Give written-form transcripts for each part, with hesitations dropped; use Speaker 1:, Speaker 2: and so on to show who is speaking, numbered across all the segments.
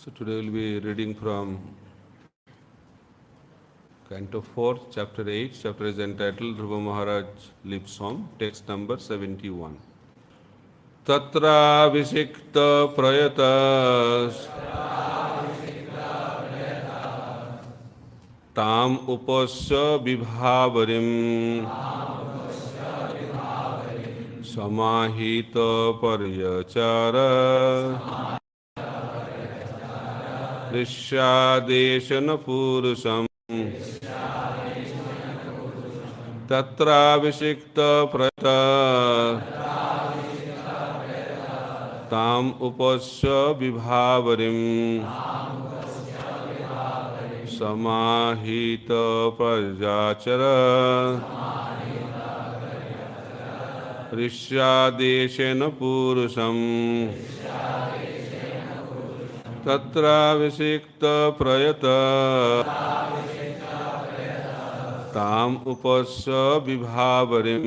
Speaker 1: So today we'll be reading from Canto 4, Chapter 8. Chapter is entitled Dhruva Mahārāja Lives Home, text number 71. Tatrābhiṣiktaḥ prayatas tam upoṣya vibhāvarīm samāhitaḥ paryacarad ṛṣy-ādeśena pūruṣam tatrābhiṣiktaḥ prayatas tam upoṣya vibhāvarīm samāhitaḥ paryacarad ṛṣy-ādeśena pūruṣam tatrābhiṣiktaḥ prayatas tam upoṣya vibhāvarīm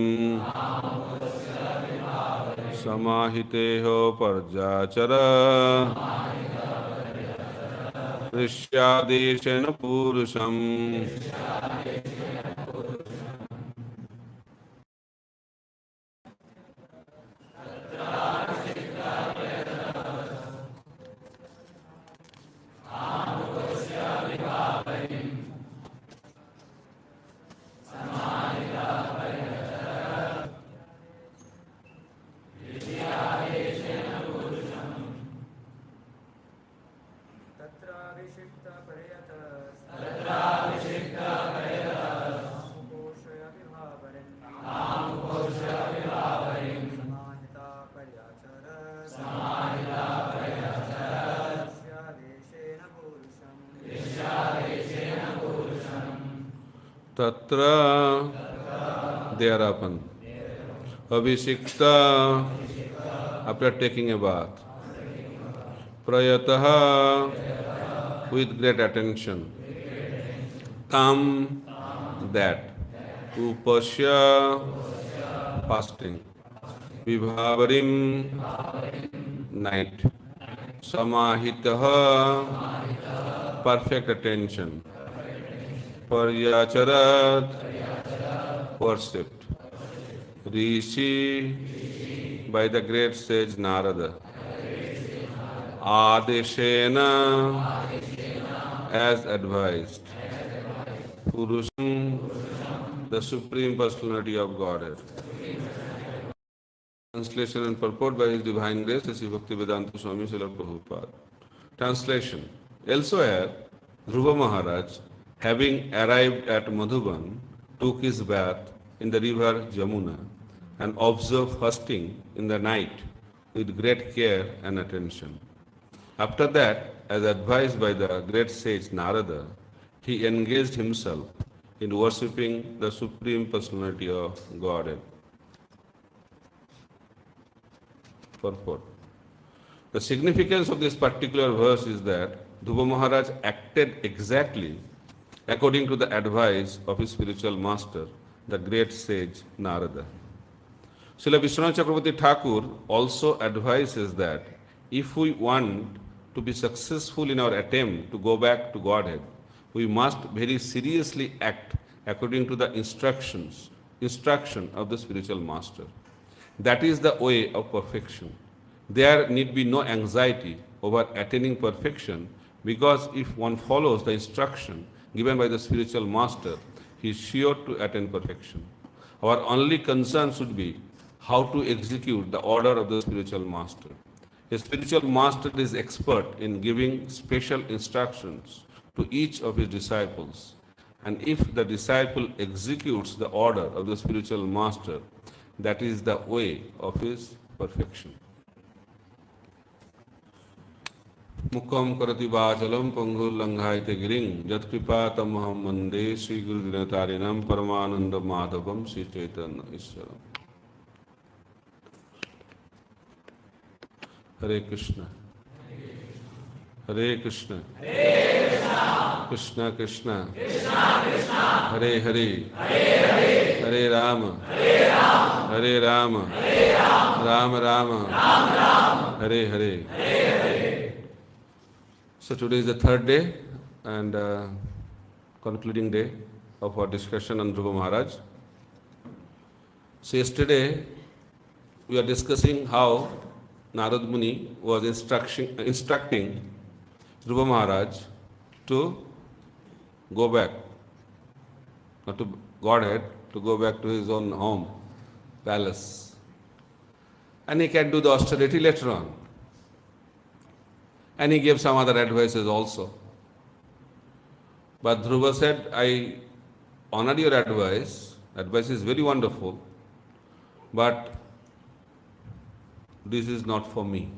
Speaker 1: samāhitaḥ paryacarad ṛṣy-ādeśena pūruṣam. Tatra, thereupon. Abhiṣiktaḥ, after taking a bath. Prayataḥ, with great attention. Tam, that. Upoṣya, fasting. Vibhāvarīm, night. Samāhitaḥ, perfect attention. Paryacarad, worshipped. Ṛṣy, by the great sage Nārada. ādeśena, as advised. Pūruṣam, the Supreme Personality of Godhead. Translation and purport by His Divine Grace, Sri Bhakti Swami Prabhupada. Translation. Elsewhere, Dhruva Mahārāja, having arrived at Madhuvana, took his bath in the river Yamunā and observed fasting in the night with great care and attention. After that, as advised by the great sage Nārada, he engaged himself in worshipping the Supreme Personality of Godhead. Purport. The significance of this particular verse is that Dhruva Mahārāja acted exactly according to the advice of his spiritual master, the great sage Nārada. Srila Vishwanath Chakravarti Thakur also advises that if we want to be successful in our attempt to go back to Godhead, we must very seriously act according to the instruction of the spiritual master. That is the way of perfection. There need be no anxiety over attaining perfection, because if one follows the instruction given by the spiritual master, he is sure to attain perfection. Our only concern should be how to execute the order of the spiritual master. A spiritual master is expert in giving special instructions to each of his disciples, and if the disciple executes the order of the spiritual master, that is the way of his perfection. Mukham karati vachalam pangul langhaite giring jat kripa tamaham mande Sri Guru Dinatarinam Paramananda Madhavam Sri Chaitanya Ishwaram. Hare Krishna. Hare Krishna. Krishna Krishna. Hare Hare. Hare Rama. Hare Rama. Rama Rama. Hare Hare. So today is the third day and concluding day of our discussion on Dhruva Mahārāja. So yesterday we are discussing how Nārada Muni was instructing Dhruva Mahārāja to go back, not to Godhead, to go back to his own home, palace. And he can do the austerity later on. And he gave some other advices also. But Dhruva said, I honor your advice. Advice is very wonderful, but this is not for me.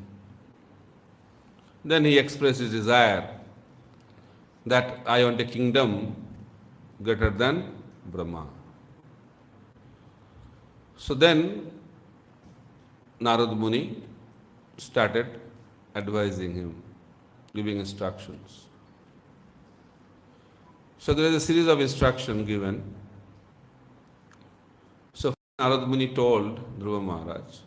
Speaker 1: Then he expressed his desire that I want a kingdom greater than Brahma. So then Nārada Muni started advising him, giving instructions. So there is a series of instructions given. So Nārada Muni told Dhruva Mahārāja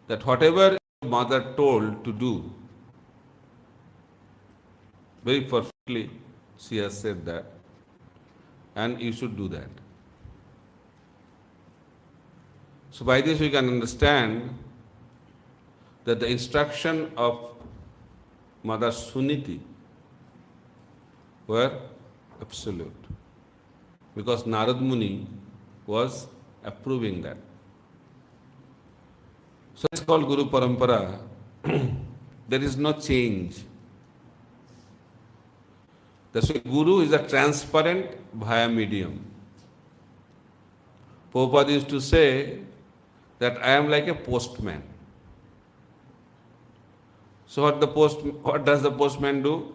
Speaker 1: that whatever your mother told to do, very perfectly she has said that, and you should do that. So by this we can understand that the instruction of Mother Suniti were absolute, because Nārada Muni was approving that. So it's called Guru Parampara. There is no change. That's why Guru is a transparent via medium. Prabhupada used to say that I am like a postman. So what does the postman do?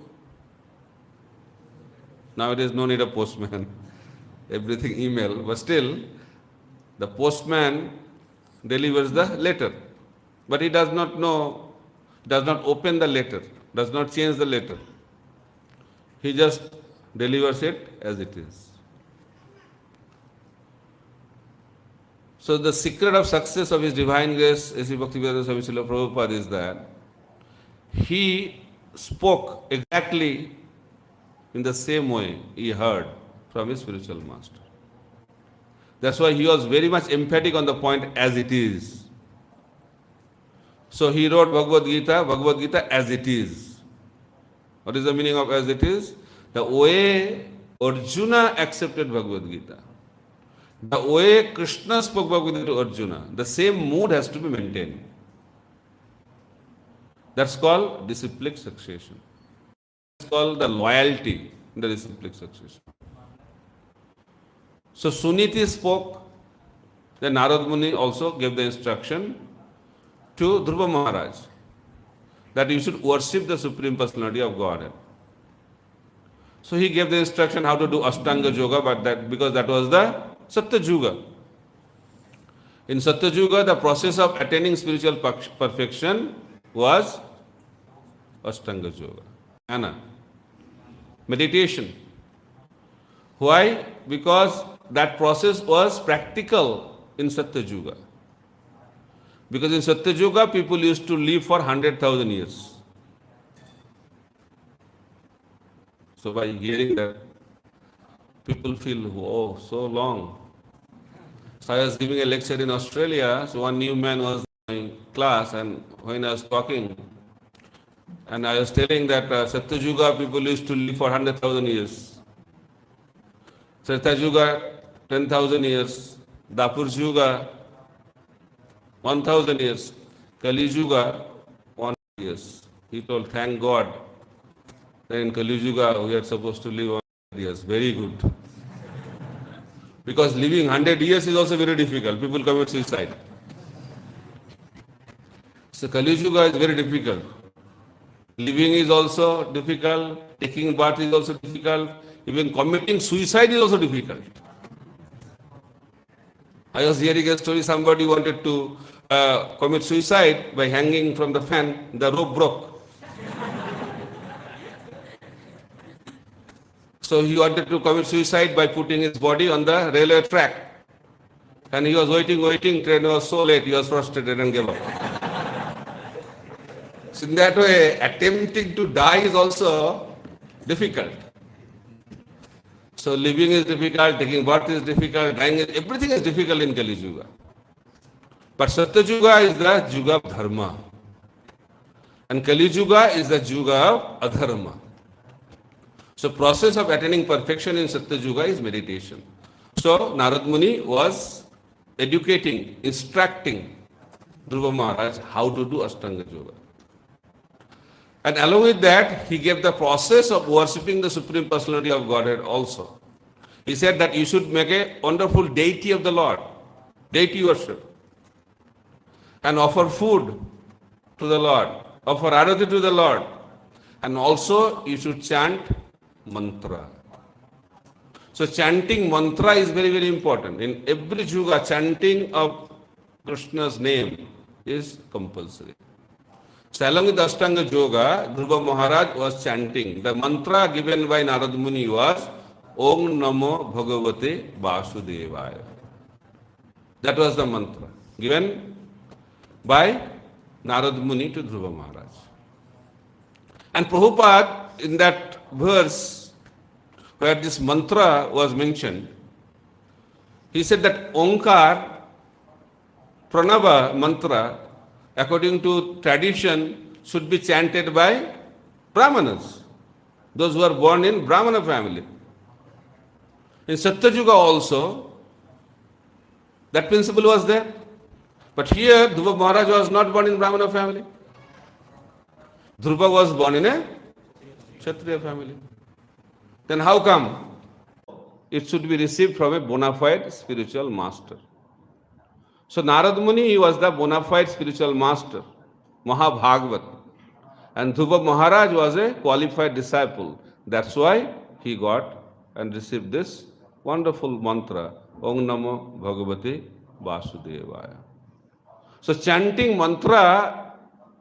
Speaker 1: Nowadays no need a postman. Everything email. But still, the postman delivers the letter. But he does not know, does not open the letter, does not change the letter. He just delivers it as it is. So the secret of success of His Divine Grace, A.C. Bhaktivedanta Swami Srila Prabhupada, is that he spoke exactly in the same way he heard from his spiritual master. That's why he was very much emphatic on the point as it is. So he wrote Bhagavad Gita as it is. What is the meaning of as it is? The way Arjuna accepted Bhagavad Gita, the way Krishna spoke Bhagavad Gita to Arjuna, the same mood has to be maintained. That's called disciplic succession. It's called the loyalty in the disciplic succession. So Suniti spoke, then Nārada Muni also gave the instruction to Dhruva Mahārāja that you should worship the Supreme Personality of Godhead. So he gave the instruction how to do Ashtanga Yoga, but because that was the Satya Yuga. In Satya Yuga, the process of attaining spiritual perfection was Ashtanga Yoga, jnana, meditation. Why? Because that process was practical in Satya Yuga. Because in Satya Yuga, people used to live for 100,000 years. So by hearing that, people feel, oh, so long. So I was giving a lecture in Australia, so one new man was in my class, and when I was talking, and I was telling that Satya Yuga people used to live for 100,000 years. Satya Yuga, 10,000 years. Dapur Yuga, 1,000 years. Kali Yuga, 100 years. He told, thank God. Then in Kali Yuga, we are supposed to live 100 years. Very good. Because living 100 years is also very difficult. People commit suicide. So Kali Yuga is very difficult. Living is also difficult. Taking birth is also difficult. Even committing suicide is also difficult. I was hearing a story, somebody wanted to commit suicide by hanging from the fan, the rope broke. So he wanted to commit suicide by putting his body on the railway track. And he was waiting, train was so late, he was frustrated and gave up. So in that way, attempting to die is also difficult. So living is difficult, taking birth is difficult, dying is, everything is difficult in Kali Yuga. But Satya Yuga is the Yuga of Dharma. And Kali Yuga is the Yuga of Adharma. So process of attaining perfection in Satya Yuga is meditation. So Narad Muni was educating, instructing Dhruva Maharaj how to do Ashtanga Yoga. And along with that, he gave the process of worshipping the Supreme Personality of Godhead also. He said that you should make a wonderful deity of the Lord, deity worship, and offer food to the Lord, offer arati to the Lord, and also you should chant mantra. So chanting mantra is very, very important. In every yuga, chanting of Krishna's name is compulsory. So along with the Ashtanga Yoga, Dhruva Maharaj was chanting. The mantra given by Narad Muni was Om Namo Bhagavate Vasudevaya. That was the mantra given by Narad Muni to Dhruva Maharaj. And Prabhupada, in that verse where this mantra was mentioned, he said that Onkar, Pranava mantra, according to tradition, should be chanted by Brahmanas, those who are born in Brahmana family. In Satya Yuga also, that principle was there. But here, Dhruva Maharaj was not born in Brahmana family. Dhruva was born in a Kshatriya family. Then how come? It should be received from a bona fide spiritual master. So Narad Muni was the bona fide spiritual master, Mahabhāgavata. And Dhruva Maharaj was a qualified disciple. That's why he got and received this wonderful mantra, Om Namo Bhagavate Vasudevaya. So chanting mantra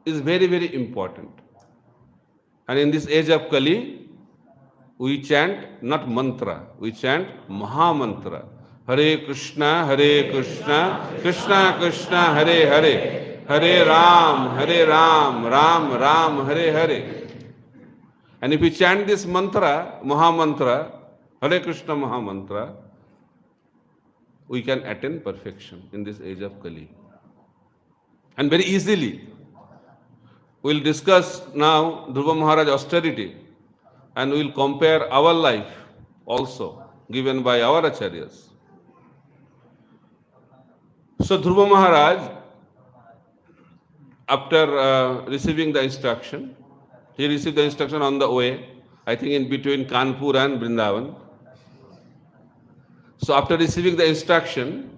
Speaker 1: is very, very important. And in this age of Kali, we chant not mantra, we chant Mahamantra. Hare Krishna, Krishna Krishna, Hare Hare, Hare Ram, Ram Ram, Hare Hare. And if we chant this mantra, Mahamantra, Hare Krishna Mahamantra, we can attain perfection in this age of Kali. And very easily. We'll discuss now Dhruva Maharaj austerity and we'll compare our life also given by our acharyas. So Dhruva Maharaj, after receiving the instruction, he received the instruction on the way, I think in between Kanpur and Vrindavan. So after receiving the instruction,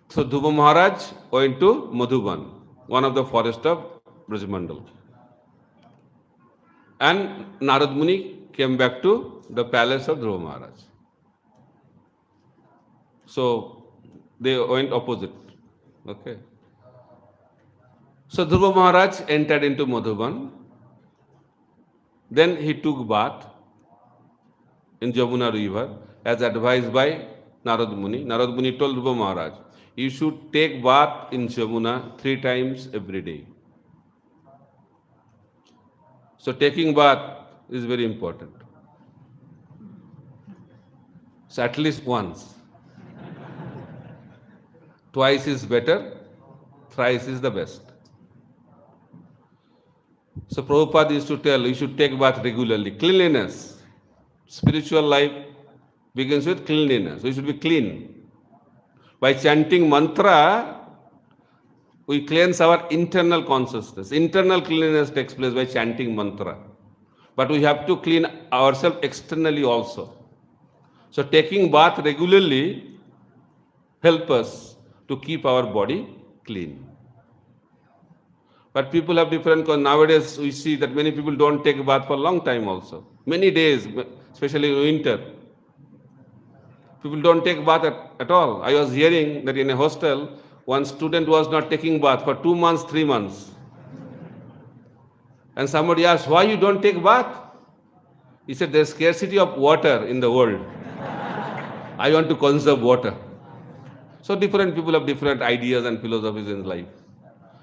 Speaker 1: so Dhruva Maharaj went to Madhuvana, one of the forest of Brajmandal. And Narad Muni came back to the palace of Dhruva Maharaj. So they went opposite. Okay. So Dhruva Maharaj entered into Madhuban. Then he took bath in Yamunā river as advised by Narad Muni. Narad Muni told Dhruva Maharaj, you should take bath in Yamunā 3 times every day. So taking bath is very important. So at least once. Twice is better, thrice is the best. So Prabhupada used to tell, you should take bath regularly. Cleanliness. Spiritual life begins with cleanliness. We should be clean. By chanting mantra, we cleanse our internal consciousness. Internal cleanliness takes place by chanting mantra. But we have to clean ourselves externally also. So taking bath regularly helps us to keep our body clean. But people have different, nowadays we see that many people don't take a bath for a long time also. Many days, especially in winter. People don't take bath at all. I was hearing that in a hostel, one student was not taking bath for 2 months, 3 months. And somebody asked, why you don't take bath? He said, there's scarcity of water in the world. I want to conserve water. So different people have different ideas and philosophies in life.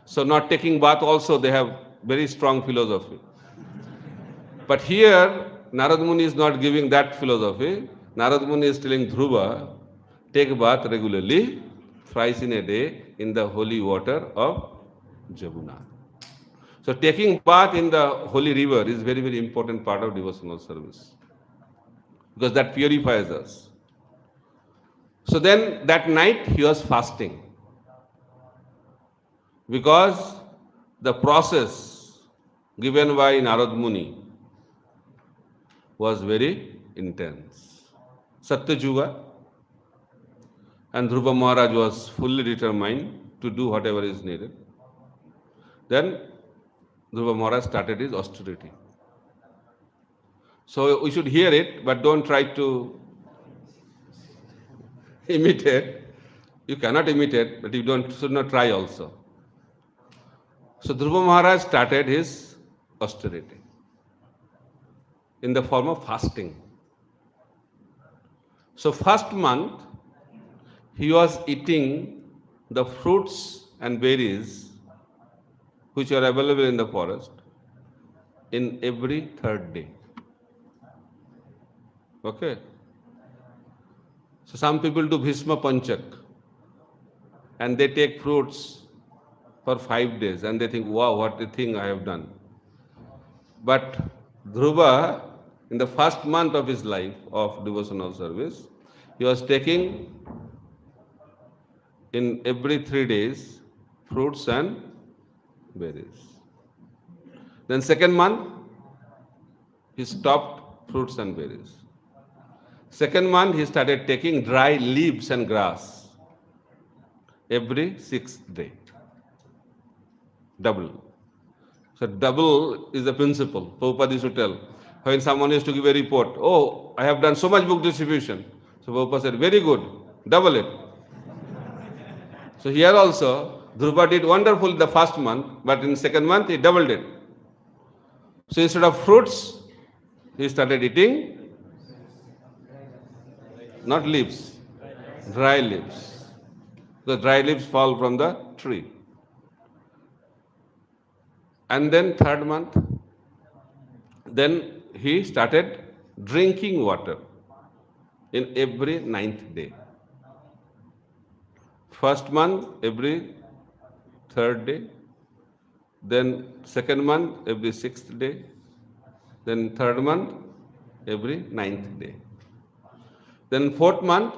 Speaker 1: So not taking bath also, they have very strong philosophy. But here, Narada Muni is not giving that philosophy. Narada Muni is telling Dhruva, take bath regularly, thrice in a day, in the holy water of Yamunā. So taking bath in the holy river is very, very important part of devotional service, because that purifies us. So then that night he was fasting, because the process given by Narada Muni was very intense. Satya Yuga, and Dhruva Mahārāja was fully determined to do whatever is needed. Then Dhruva Mahārāja started his austerity. So we should hear it, but don't try to imitate. You cannot imitate, but you should not try also. So Dhruva Mahārāja started his austerity in the form of fasting. So first month, he was eating the fruits and berries which are available in the forest in every third day. Okay? So some people do Bhishma Panchak and they take fruits for 5 days and they think, wow, what a thing I have done. But Dhruva, in the first month of his life of devotional service, he was taking in every 3 days fruits and berries. Then second month, he stopped fruits and berries. Second month, he started taking dry leaves and grass every 6th day. Double. So double is the principle. Prabhupada used to tell, when someone used to give a report, oh, I have done so much book distribution. So Prabhupada said, very good, double it. So here also, Dhruva did wonderful the first month, but in second month he doubled it. So instead of fruits, he started eating not leaves, dry leaves. The dry leaves fall from the tree. And then third month, then he started drinking water in every 9th day. First month, every 3rd day. Then second month, every 6th day. Then third month, every 9th day. Then fourth month,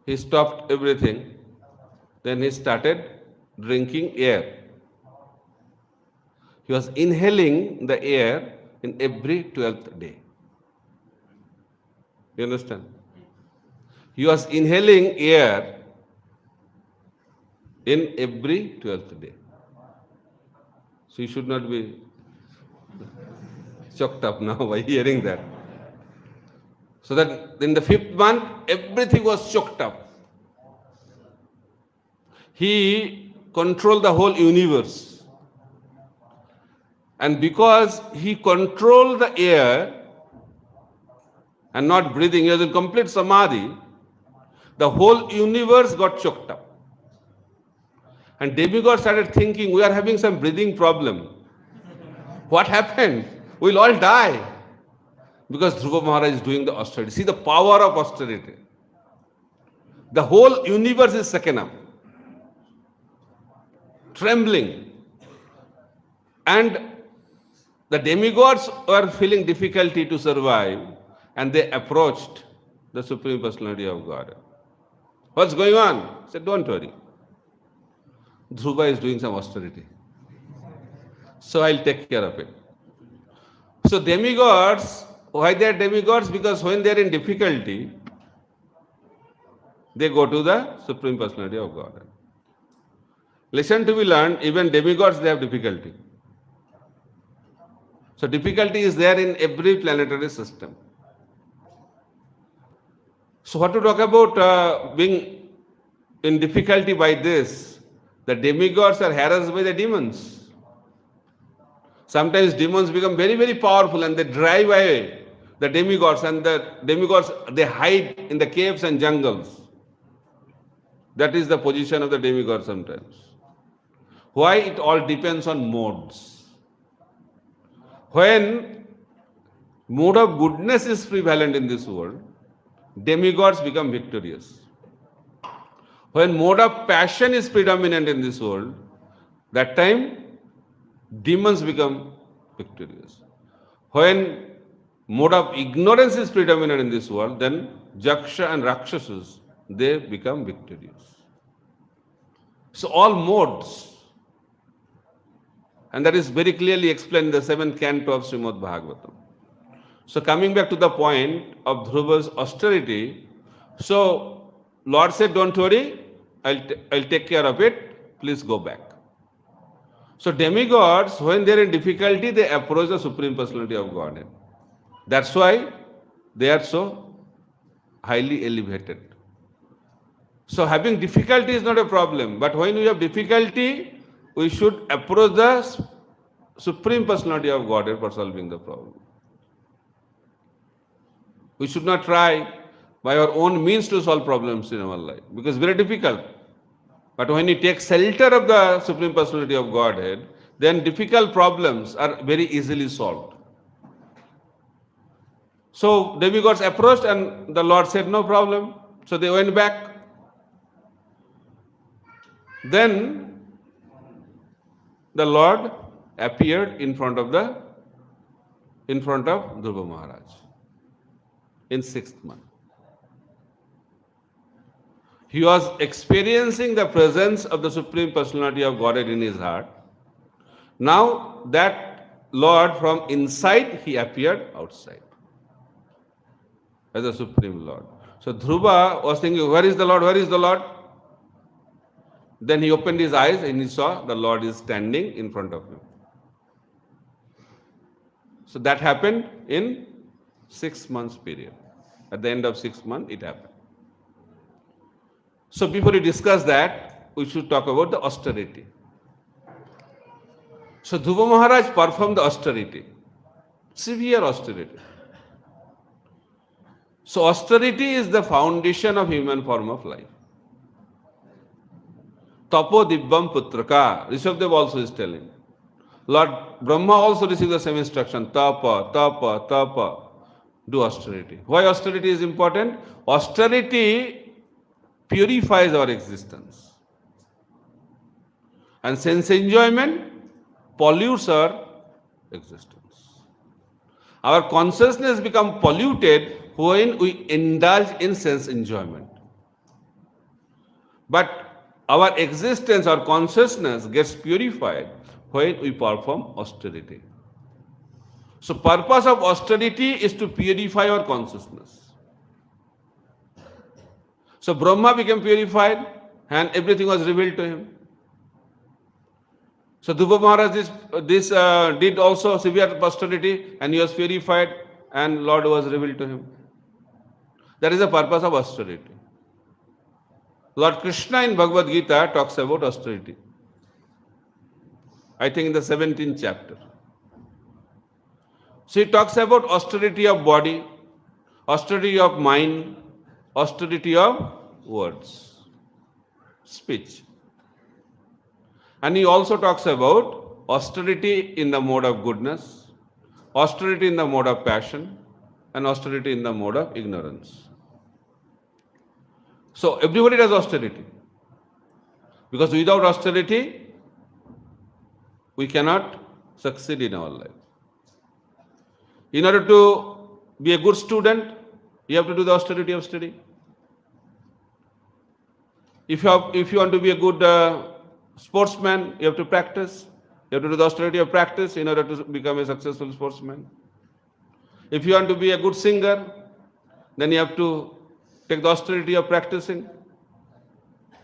Speaker 1: he stopped everything. Then he started drinking air. He was inhaling the air in every 12th day. You understand? He was inhaling air in every 12th day. So you should not be choked up now by hearing that. So that in the 5th month, everything was choked up. He controlled the whole universe. And because he controlled the air and not breathing, he was in complete samadhi, the whole universe got choked up. And demigods started thinking, we are having some breathing problem. What happened? We'll all die. Because Dhruva Mahārāja is doing the austerity. See the power of austerity. The whole universe is shaken up, trembling. And the demigods were feeling difficulty to survive, and they approached the Supreme Personality of Godhead. What's going on? He said, don't worry. Dhruva is doing some austerity. So I'll take care of it. So demigods, why they are demigods? Because when they are in difficulty, they go to the Supreme Personality of Godhead. Lesson to be learned, even demigods, they have difficulty. So difficulty is there in every planetary system. So what to talk about being in difficulty by this? The demigods are harassed by the demons. Sometimes demons become very, very powerful and they drive away the demigods, and the demigods, they hide in the caves and jungles. That is the position of the demigod sometimes. Why? It all depends on modes. When mode of goodness is prevalent in this world, demigods become victorious. When mode of passion is predominant in this world, that time demons become victorious. When mode of ignorance is predominant in this world, then Jaksha and Rakshasas, they become victorious. So all modes. And that is very clearly explained in the 7th canto of Śrīmad-Bhāgavatam. So coming back to the point of Dhruva's austerity, so Lord said, don't worry, I'll take care of it, please go back. So demigods, when they are in difficulty, they approach the Supreme Personality of Godhead. That's why they are so highly elevated. So having difficulty is not a problem, but when we have difficulty, we should approach the Supreme Personality of Godhead for solving the problem. We should not try by our own means to solve problems in our life, because it's very difficult. But when you take shelter of the Supreme Personality of Godhead, then difficult problems are very easily solved. So demigods approached and the Lord said, no problem. So they went back. Then the Lord appeared in front of Dhruva Mahārāja in 6th month. He was experiencing the presence of the Supreme Personality of Godhead in his heart. Now that Lord from inside, he appeared outside as the Supreme Lord. So Dhruva was thinking, where is the Lord? Where is the Lord? Then he opened his eyes and he saw the Lord is standing in front of him. So that happened in 6 months period. At the end of 6 months, it happened. So before we discuss that, we should talk about the austerity. So Dhruva Mahārāja performed the austerity, severe austerity. So austerity is the foundation of human form of life. Tapo dibbam putraka, ṛṣy-ādeśena also is telling. Lord Brahma also received the same instruction, tapa, tapa, tapa, do austerity. Why austerity is important? Austerity purifies our existence. And sense enjoyment pollutes our existence. Our consciousness becomes polluted when we indulge in sense enjoyment. But our existence, our consciousness gets purified when we perform austerity. So purpose of austerity is to purify our consciousness. So Brahma became purified and everything was revealed to him. So Dhruva Mahārāja did also severe austerity and he was purified and Lord was revealed to him. That is the purpose of austerity. Lord Krishna in Bhagavad Gita talks about austerity. I think in the 17th chapter. So he talks about austerity of body, austerity of mind, austerity of words, speech. And he also talks about austerity in the mode of goodness, austerity in the mode of passion, and austerity in the mode of ignorance. So everybody does austerity. Because without austerity, we cannot succeed in our life. In order to be a good student, you have to do the austerity of study. If you want to be a good sportsman, you have to practice. You have to do the austerity of practice in order to become a successful sportsman. If you want to be a good singer, then you have to take the austerity of practicing,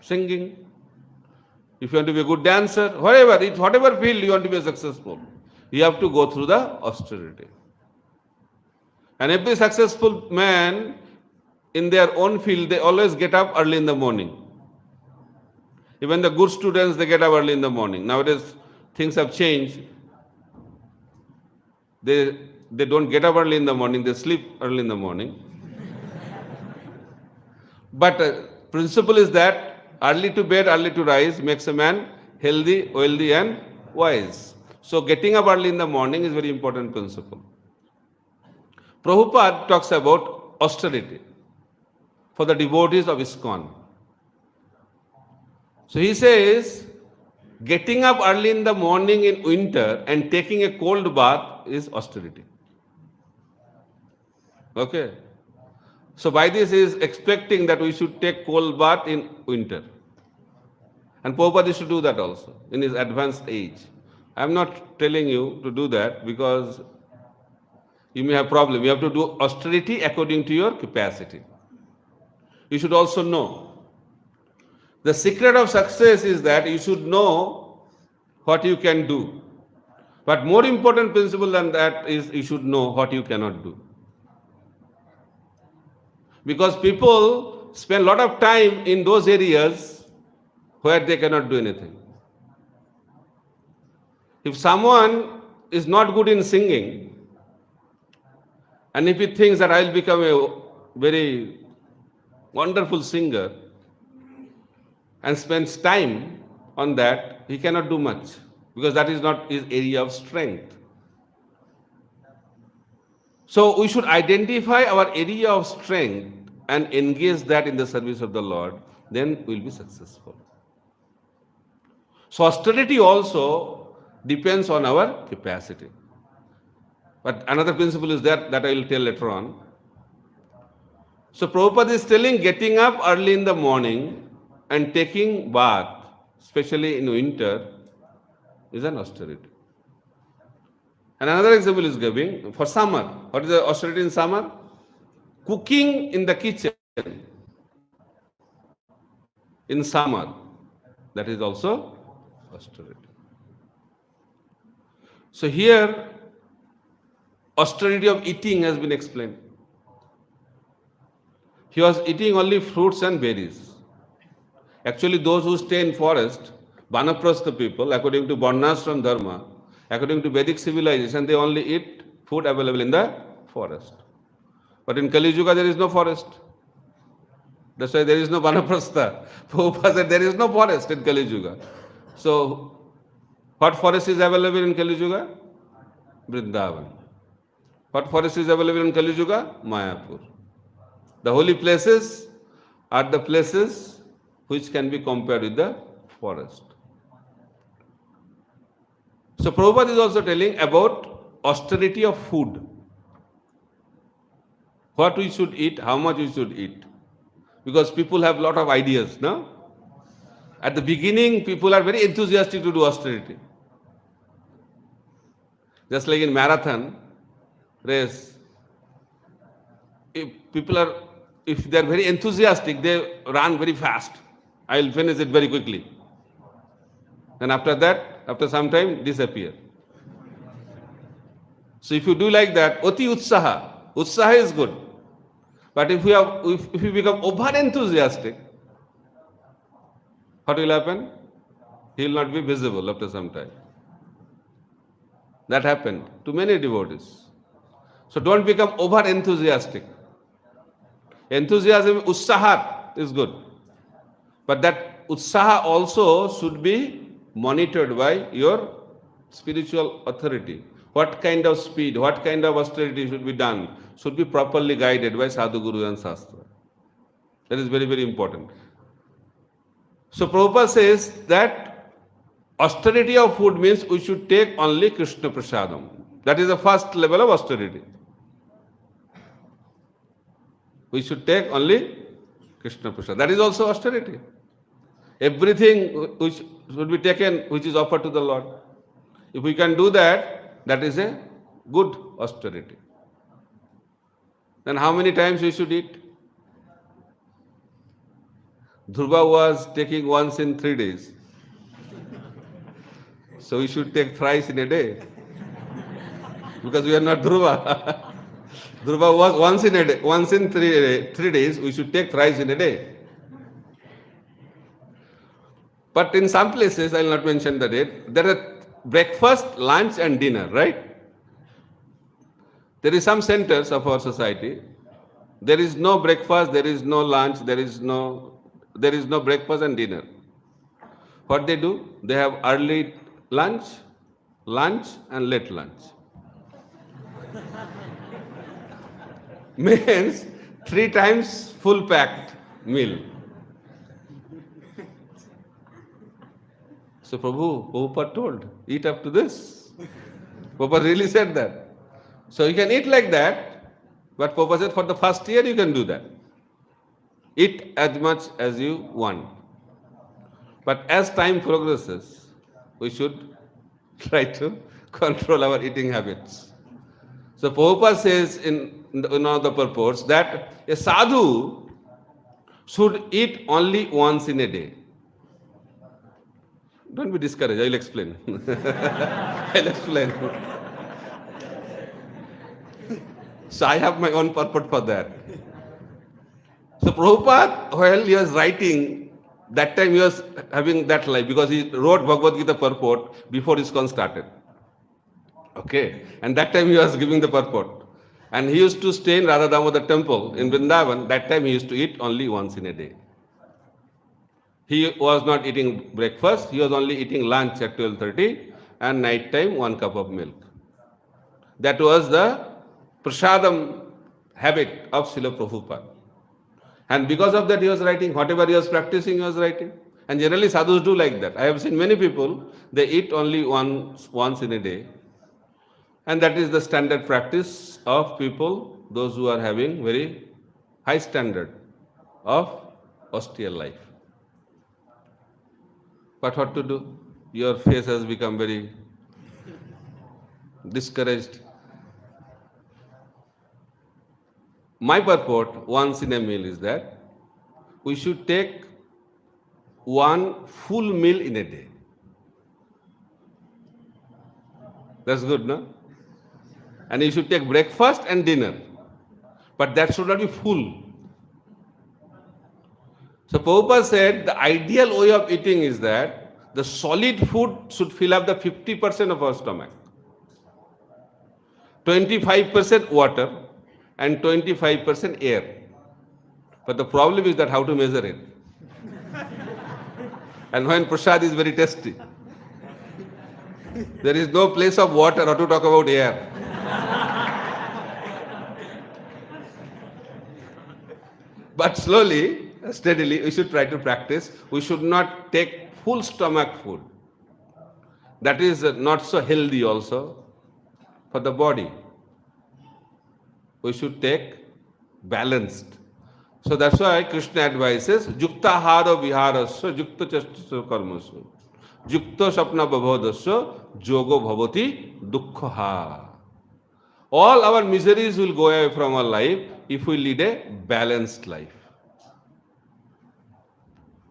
Speaker 1: singing. If you want to be a good dancer, whatever field you want to be successful, you have to go through the austerity. And every successful man in their own field, they always get up early in the morning. Even the good students, they get up early in the morning. Nowadays, things have changed. They don't get up early in the morning, they sleep early in the morning. But principle is that early to bed, early to rise makes a man healthy, wealthy and wise. So getting up early in the morning is very important principle. Prabhupada talks about austerity for the devotees of ISKCON. So he says, getting up early in the morning in winter and taking a cold bath is austerity. Okay. So by this he is expecting that we should take cold bath in winter. And Prabhupada used to do that also in his advanced age. I am not telling you to do that because you may have problem. You have to do austerity according to your capacity. You should also know. The secret of success is that you should know what you can do. But more important principle than that is you should know what you cannot do. Because people spend a lot of time in those areas where they cannot do anything. If someone is not good in singing, and if he thinks that I'll become a very wonderful singer and spends time on that, he cannot do much because that is not his area of strength. So we should identify our area of strength and engage that in the service of the Lord, then we'll be successful. So austerity also depends on our capacity. But another principle is that I will tell later on. So Prabhupada is telling getting up early in the morning and taking bath, especially in winter, is an austerity. And another example is giving for summer. What is the austerity in summer? Cooking in the kitchen in summer. That is also austerity. So here, austerity of eating has been explained. He was eating only fruits and berries. Actually, those who stay in forest, Vanaprastha people, according to Varnashram Dharma, according to Vedic civilization, they only eat food available in the forest. But in Kali Yuga, there is no forest. That's why there is no Vanaprastha. Prabhupada said there is no forest in Kali Yuga. So, what forest is available in Kali Yuga? Vrindavan. What forest is available in Kali Yuga? Mayapur. The holy places are the places which can be compared with the forest. So Prabhupada is also telling about austerity of food. What we should eat, how much we should eat. Because people have a lot of ideas, no? At the beginning, people are very enthusiastic to do austerity. Just like in marathon race, if they are very enthusiastic, they run very fast. I will finish it very quickly. And after that, after some time, disappear. So if you do like that, oti utsaha is good. But if you become over enthusiastic, what will happen? He will not be visible after some time. That happened to many devotees. So don't become over enthusiastic. Enthusiasm, utsaha is good. But that utsaha also should be monitored by your spiritual authority. What kind of speed, what kind of austerity should be done, should be properly guided by Sadhu Guru and Shastra. That is very, very important. So Prabhupada says that austerity of food means we should take only Krishna Prasadam. That is the first level of austerity. We should take only Krishna Prasadam. That is also austerity. Everything which should be taken, which is offered to the Lord. If we can do that, that is a good austerity. Then how many times we should eat? Dhruva was taking once in 3 days. So we should take thrice in a day. Because we are not Dhruva. Dhruva was once in a day, once in 3 days, we should take thrice in a day. But in some places, I will not mention the date, there are breakfast, lunch and dinner, right? There is some centers of our society, there is no breakfast, there is no lunch, there is no breakfast and dinner. What they do? They have early lunch, lunch and late lunch. Means 3 times full packed meal. So Prabhupada told, eat up to this. Prabhupada really said that. So you can eat like that, but Prabhupada said for the first year you can do that. Eat as much as you want. But as time progresses, we should try to control our eating habits. So Prabhupada says in one of the purports that a sadhu should eat only once in a day. Don't be discouraged, I'll explain. I'll explain. So I have my own purport for that. So Prabhupada, while he was writing, that time he was having that life because he wrote Bhagavad Gita purport before ISKCON started. Okay, and that time he was giving the purport. And he used to stay in Radha Damodar temple in Vrindavan. That time he used to eat only once in a day. He was not eating breakfast, he was only eating lunch at 12:30 and night time 1 cup of milk. That was the prasadam habit of Srila Prabhupada. And because of that he was writing, whatever he was practicing he was writing. And generally sadhus do like that. I have seen many people, they eat only once in a day. And that is the standard practice of people, those who are having very high standard of austere life. But what to do? Your face has become very discouraged. My purport once in a meal is that we should take 1 full meal in a day. That's good, no? And you should take breakfast and dinner. But that should not be full. So Prabhupada said the ideal way of eating is that the solid food should fill up the 50% of our stomach. 25% water and 25% air. But the problem is that how to measure it. And when prasad is very tasty, there is no place of water or to talk about air. But slowly, steadily, we should try to practice. We should not take full stomach food. That is not so healthy also for the body. We should take balanced. So that's why Krishna advises, Yukta haro viharasya, yukta chastasya karmasya, yukta sapna babhodasya, yogo bhavati dukkha. All our miseries will go away from our life if we lead a balanced life.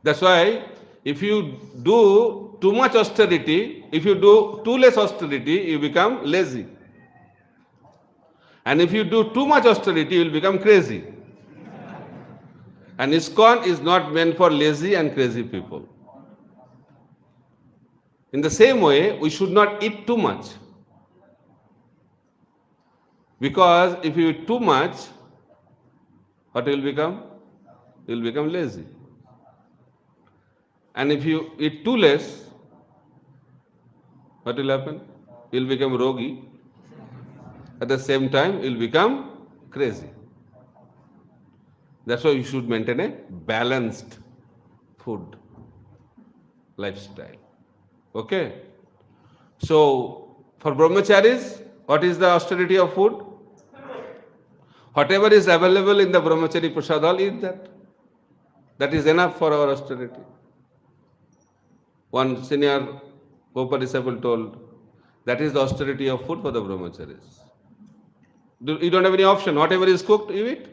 Speaker 1: That's why if you do too much austerity, if you do too less austerity, you become lazy. And if you do too much austerity, you will become crazy. And ISKCON is not meant for lazy and crazy people. In the same way, we should not eat too much. Because if you eat too much, what will become? You will become lazy. And if you eat too less, what will happen? You will become rogi. At the same time, you will become crazy. That's why you should maintain a balanced food lifestyle. Okay? So, for brahmacharis, what is the austerity of food? Whatever is available in the brahmachari prasad hall, eat that. That is enough for our austerity. One senior Prabhupada disciple told, that is the austerity of food for the brahmacharis. You don't have any option. Whatever is cooked, you eat.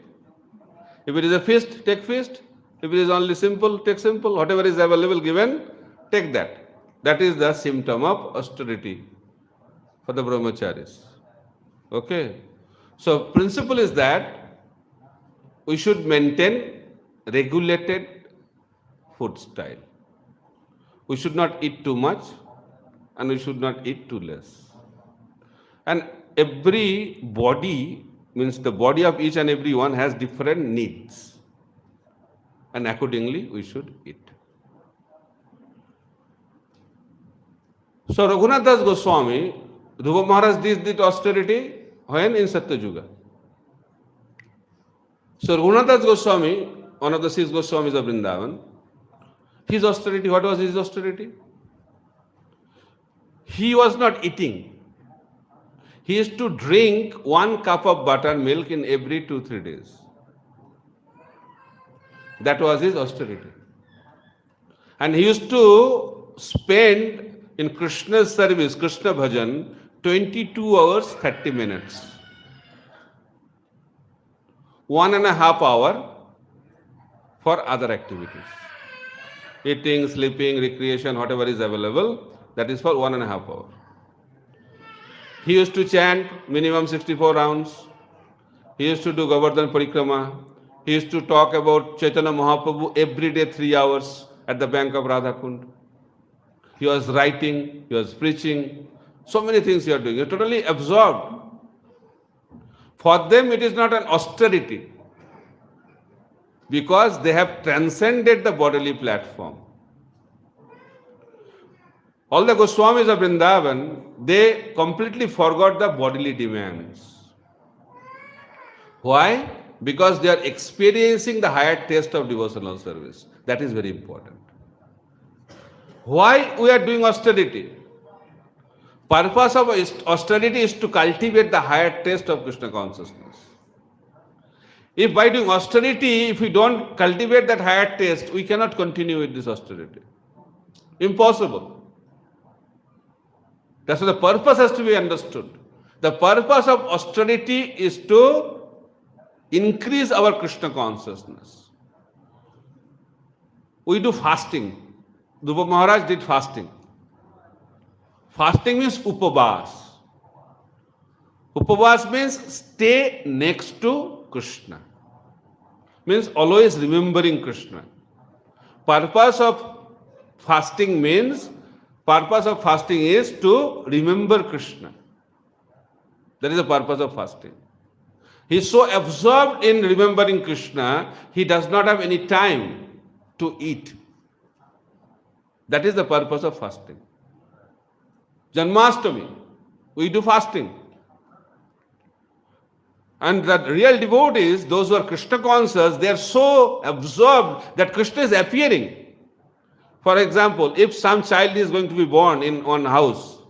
Speaker 1: If it is a feast, take feast. If it is only simple, take simple. Whatever is available given, take that. That is the symptom of austerity for the brahmacharis. Okay? So, principle is that we should maintain regulated food style. We should not eat too much and we should not eat too less. And every body, means the body of each and every one has different needs. And accordingly, we should eat. So Raghunath Das Goswami, Dhruva Maharaj did austerity when in Satya Yuga. So Raghunath Das Goswami, one of the 6 Goswamis of Vrindavan, his austerity, what was his austerity? He was not eating. He used to drink 1 cup of buttermilk in every 2-3 days. That was his austerity. And he used to spend in Krishna's service, Krishna bhajan, 22 hours, 30 minutes. 1.5 hours for other activities. Eating, sleeping, recreation, whatever is available, that is for 1.5 hours. He used to chant minimum 64 rounds. He used to do Govardhan Parikrama. He used to talk about Chaitanya Mahaprabhu every day 3 hours at the bank of Radhakund. He was writing, he was preaching, so many things he was doing. He was totally absorbed. For them it is not an austerity because they have transcended the bodily platform. All the Goswamis of Vrindavan, they completely forgot the bodily demands. Why? Because they are experiencing the higher taste of devotional service. That is very important. Why we are doing austerity? Purpose of austerity is to cultivate the higher taste of Krishna consciousness. If by doing austerity, if we don't cultivate that higher taste, we cannot continue with this austerity. Impossible. That's why the purpose has to be understood. The purpose of austerity is to increase our Krishna consciousness. We do fasting. Dhruva Maharaj did fasting. Fasting means upavas. Upavas means stay next to Krishna. Means always remembering Krishna. Purpose of fasting is to remember Krishna. That is the purpose of fasting. He is so absorbed in remembering Krishna, he does not have any time to eat. That is the purpose of fasting. Janmashtami, we do fasting. And the real devotees, those who are Krishna conscious, they are so absorbed that Krishna is appearing. For example, if some child is going to be born in one house,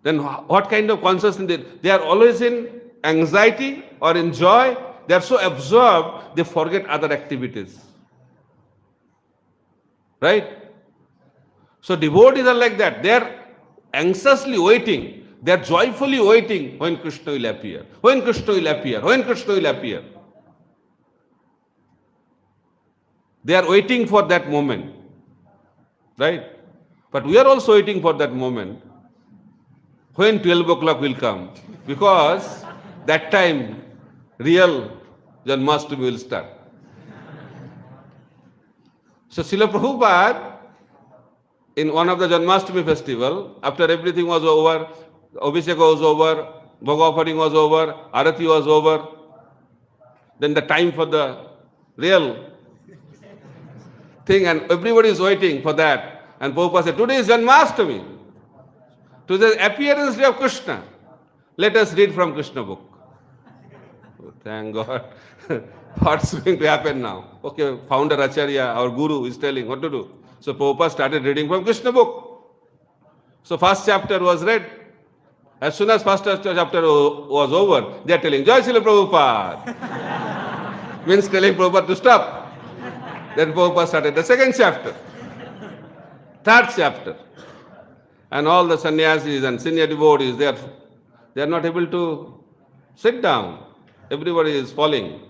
Speaker 1: then what kind of consciousness? They are always in anxiety or in joy. They are so absorbed, they forget other activities. Right? So devotees are like that. They are anxiously waiting. They are joyfully waiting when Krishna will appear. When Krishna will appear. When Krishna will appear. They are waiting for that moment. Right? But we are also waiting for that moment when 12 o'clock will come. Because that time real Janmashtami will start. So Srila Prabhupada, in one of the Janmashtami festival, after everything was over, abhiṣekta was over, bhog offering was over, arati was over, then the time for the real thing, and everybody is waiting for that. And Prabhupada said, today is Janmashtami. Today is the appearance day of Krishna. Let us read from Krishna book. Oh, thank God. What's going to happen now? Okay, founder Acharya, our guru, is telling what to do. So Prabhupada started reading from Krishna book. So first chapter was read. As soon as first chapter was over, they are telling, Jai Srila Prabhupada. Means telling Prabhupada to stop. Then Prabhupada started the second chapter. Third chapter. And all the sannyasis and senior devotees, they are not able to sit down. Everybody is falling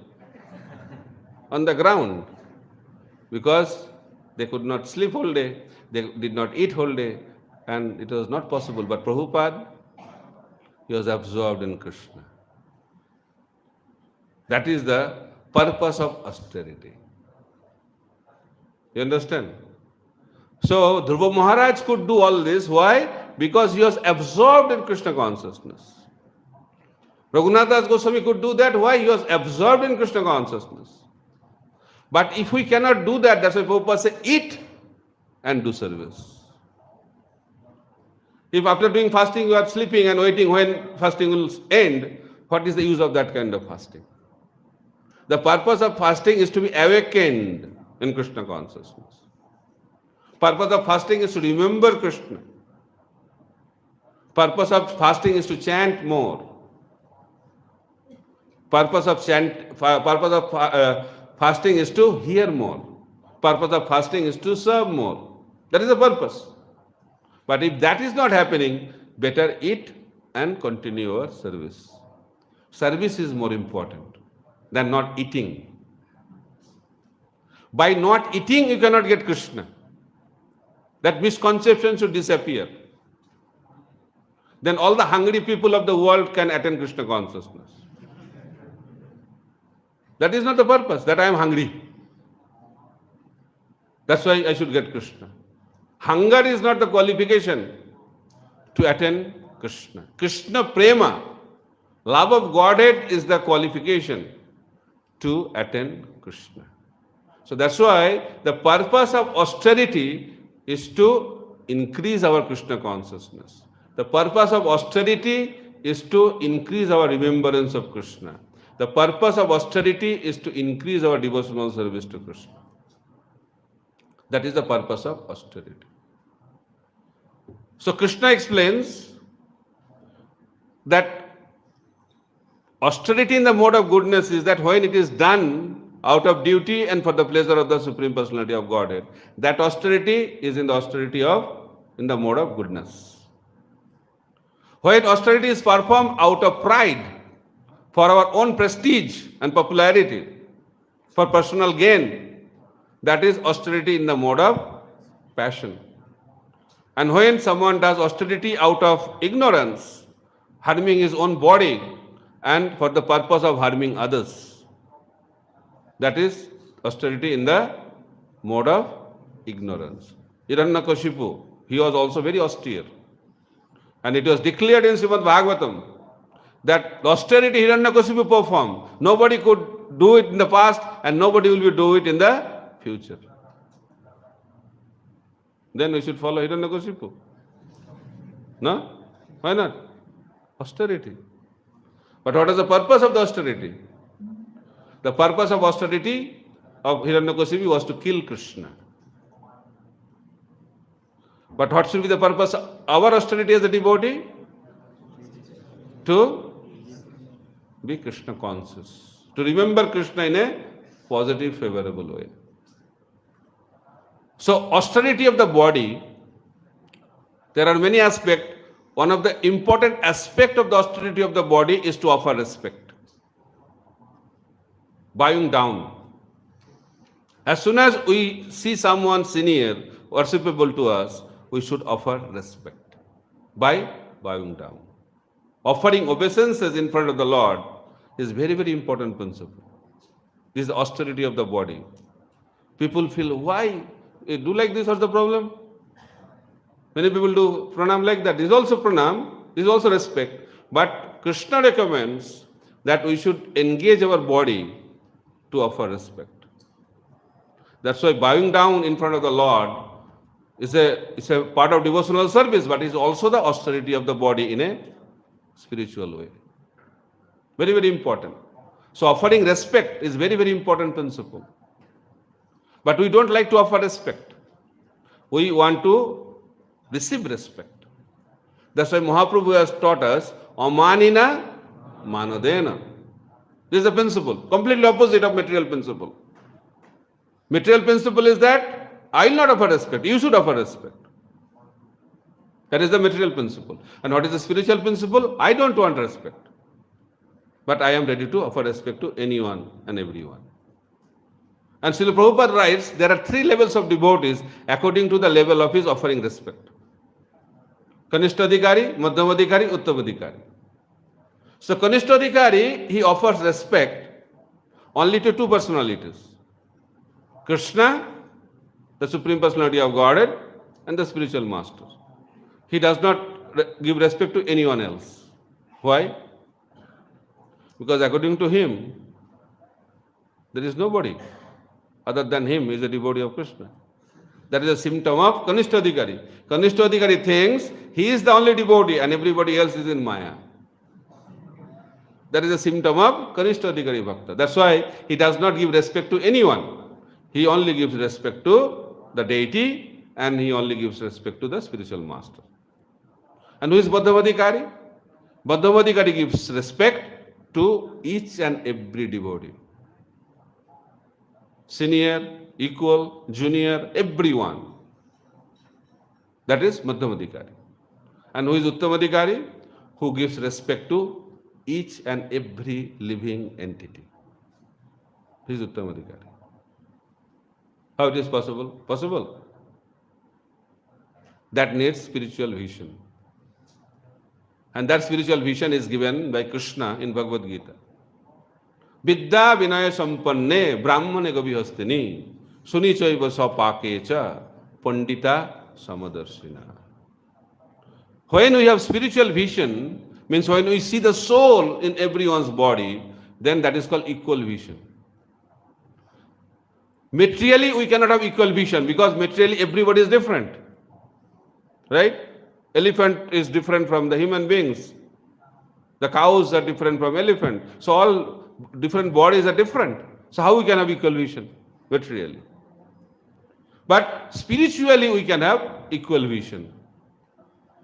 Speaker 1: on the ground because they could not sleep whole day, they did not eat whole day, and it was not possible. But Prabhupada, he was absorbed in Krishna. That is the purpose of austerity. You understand? So Dhruva Maharaj could do all this. Why? Because he was absorbed in Krishna consciousness. Raghunath Das Goswami could do that. Why? He was absorbed in Krishna consciousness. But if we cannot do that, that's why Prabhupada said, eat and do service. If after doing fasting you are sleeping and waiting when fasting will end, what is the use of that kind of fasting? The purpose of fasting is to be awakened in Krishna consciousness. Purpose of fasting is to remember Krishna. Purpose of fasting is to chant more. Purpose of fasting is to hear more. Purpose of fasting is to serve more. That is the purpose. But if that is not happening, better eat and continue your service. Service is more important than not eating. By not eating, you cannot get Krishna. That misconception should disappear. Then all the hungry people of the world can attain Krishna consciousness. That is not the purpose, that I am hungry. That's why I should get Krishna. Hunger is not the qualification to attain Krishna. Krishna prema, love of Godhead, is the qualification to attain Krishna. So that's why the purpose of austerity is to increase our Krishna consciousness. The purpose of austerity is to increase our remembrance of Krishna. The purpose of austerity is to increase our devotional service to Krishna. That is the purpose of austerity. So Krishna explains that austerity in the mode of goodness is that when it is done out of duty and for the pleasure of the Supreme Personality of Godhead, that austerity is in the mode of goodness. When austerity is performed out of pride, for our own prestige and popularity, for personal gain, that is austerity in the mode of passion. And when someone does austerity out of ignorance, harming his own body and for the purpose of harming others, that is austerity in the mode of ignorance. Hiranyakashipu, he was also very austere. And it was declared in Śrīmad-Bhāgavatam that the austerity Hiranyakashipu performed, nobody could do it in the past and nobody will do it in the future. Then we should follow Hiranyakashipu. No? Why not? Austerity. But what is the purpose of the austerity? The purpose of austerity of Hiranyakashipu was to kill Krishna. But what should be the purpose of our austerity as a devotee? To be Krishna conscious, to remember Krishna in a positive, favorable way. So, austerity of the body, there are many aspects. One of the important aspects of the austerity of the body is to offer respect. Bowing down. As soon as we see someone senior, worshipable to us, we should offer respect by bowing down. Offering obeisances in front of the Lord is very, very important principle. This is the austerity of the body. People feel, why? You do like this, what's the problem? Many people do pranam like that. This is also pranam, this is also respect. But Krishna recommends that we should engage our body to offer respect. That's why bowing down in front of the Lord is a part of devotional service, but is also the austerity of the body in a spiritual way. Very, very important. So offering respect is very, very important principle. But we don't like to offer respect. We want to receive respect. That's why Mahaprabhu has taught us, Amanina Manadena. This is the principle, completely opposite of material principle. Material principle is that I will not offer respect, you should offer respect. That is the material principle. And what is the spiritual principle? I don't want respect. But I am ready to offer respect to anyone and everyone. And Srila Prabhupada writes, there are 3 levels of devotees according to the level of his offering respect. Kanishtadhikari, Madhyamadhikari, Uttamadhikari. So Kanishtadhikari, he offers respect only to 2 personalities. Krishna, the Supreme Personality of Godhead, and the spiritual master. He does not give respect to anyone else. Why? Because according to him, there is nobody other than him is a devotee of Krishna. That is a symptom of Kanishtha-adhikari. Kanishtha-adhikari thinks he is the only devotee and everybody else is in Maya. That is a symptom of Kanishtha-adhikari Bhakta. That's why he does not give respect to anyone. He only gives respect to the deity and he only gives respect to the spiritual master. And who is Madhuvana-adhikari? Madhuvana-adhikari gives respect to each and every devotee. Senior, equal, junior, everyone. That is Madhuvana-adhikari. And who is Uttama-adhikari? Who gives respect to each and every living entity. He is Uttama-adhikari. How it is possible? Possible. That needs spiritual vision. And that spiritual vision is given by Krishna in Bhagavad Gita. Vidya vinaya sampanne brahmane gabihastini suni chaiva sapakecha pandita samadarshina. When we have spiritual vision, means when we see the soul in everyone's body, then that is called equal vision. Materially, we cannot have equal vision because materially everybody is different. Right? Elephant is different from the human beings. The cows are different from elephant. So all different bodies are different. So how we can have equal vision? Materially. But spiritually we can have equal vision.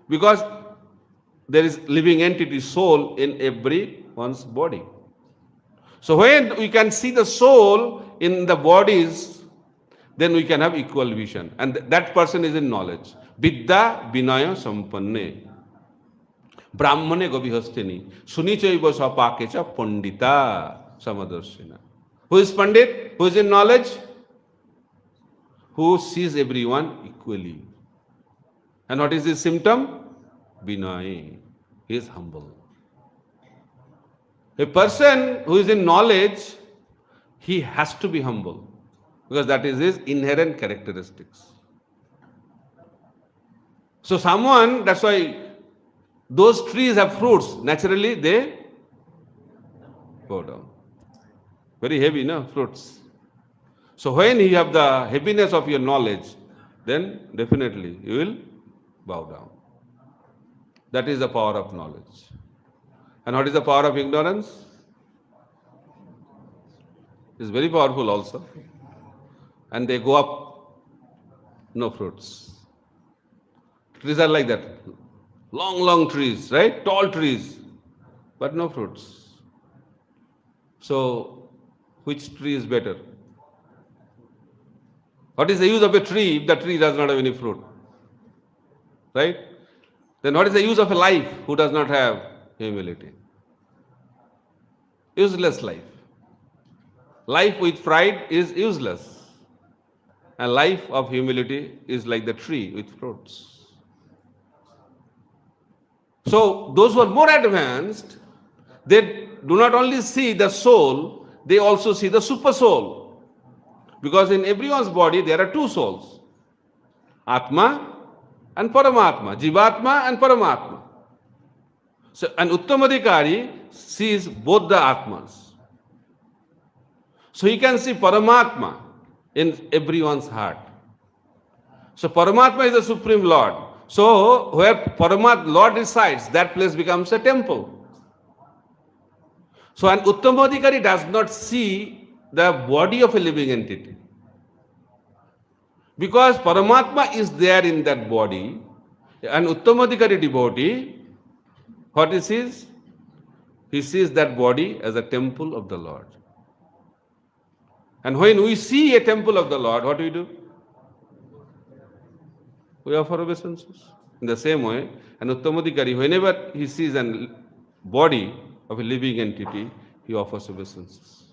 Speaker 1: Because there is living entity, soul in everyone's body. So when we can see the soul in the bodies, then we can have equal vision. And that person is in knowledge. Vidya vinaya sampanne brahmane gabihastini sunichaiva sapakecha pandita samadarshina. Who is Pandit? Who is in knowledge? Who sees everyone equally. And what is his symptom? Vinaya. He is humble. A person who is in knowledge, he has to be humble because that is his inherent characteristics. So someone, that's why those trees have fruits. Naturally, they go down. Very heavy, no? Fruits. So when you have the heaviness of your knowledge, then definitely you will bow down. That is the power of knowledge. And what is the power of ignorance? It's very powerful also. And they go up, no fruits. Trees are like that. Long, long trees, right? Tall trees, but no fruits. So, which tree is better? What is the use of a tree if the tree does not have any fruit? Right? Then what is the use of a life who does not have humility? Useless life. Life with pride is useless. And life of humility is like the tree with fruits. So those who are more advanced, they do not only see the soul, they also see the super soul. Because in everyone's body there are two souls. Atma and Paramatma. Jivatma and Paramatma. So an Uttama-adhikari sees both the Atmas. So he can see Paramatma in everyone's heart. So Paramatma is the Supreme Lord. So where Paramatma Lord resides, that place becomes a temple. So an Uttama-adhikari does not see the body of a living entity. Because Paramatma is there in that body, an Uttama-adhikari devotee, what he sees? He sees that body as a temple of the Lord. And when we see a temple of the Lord, what do we do? We offer obeisances. In the same way, an Uttama-adhikari, whenever he sees a body of a living entity, he offers obeisances.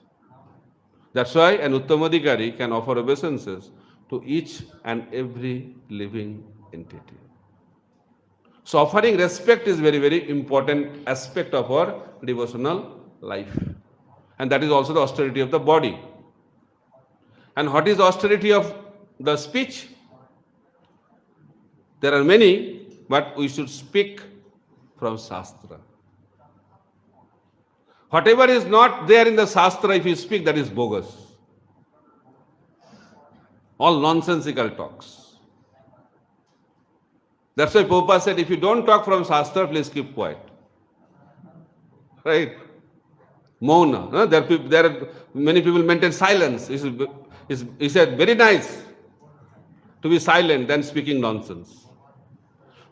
Speaker 1: That's why an Uttama-adhikari can offer obeisances to each and every living entity. So offering respect is very, very important aspect of our devotional life. And that is also the austerity of the body. And what is the austerity of the speech? There are many, but we should speak from Shastra. Whatever is not there in the Shastra, if you speak, that is bogus. All nonsensical talks. That's why Prabhupada said, if you don't talk from Shastra, please keep quiet. Right? Mauna. No? There are many people maintain silence. He said, very nice to be silent than speaking nonsense.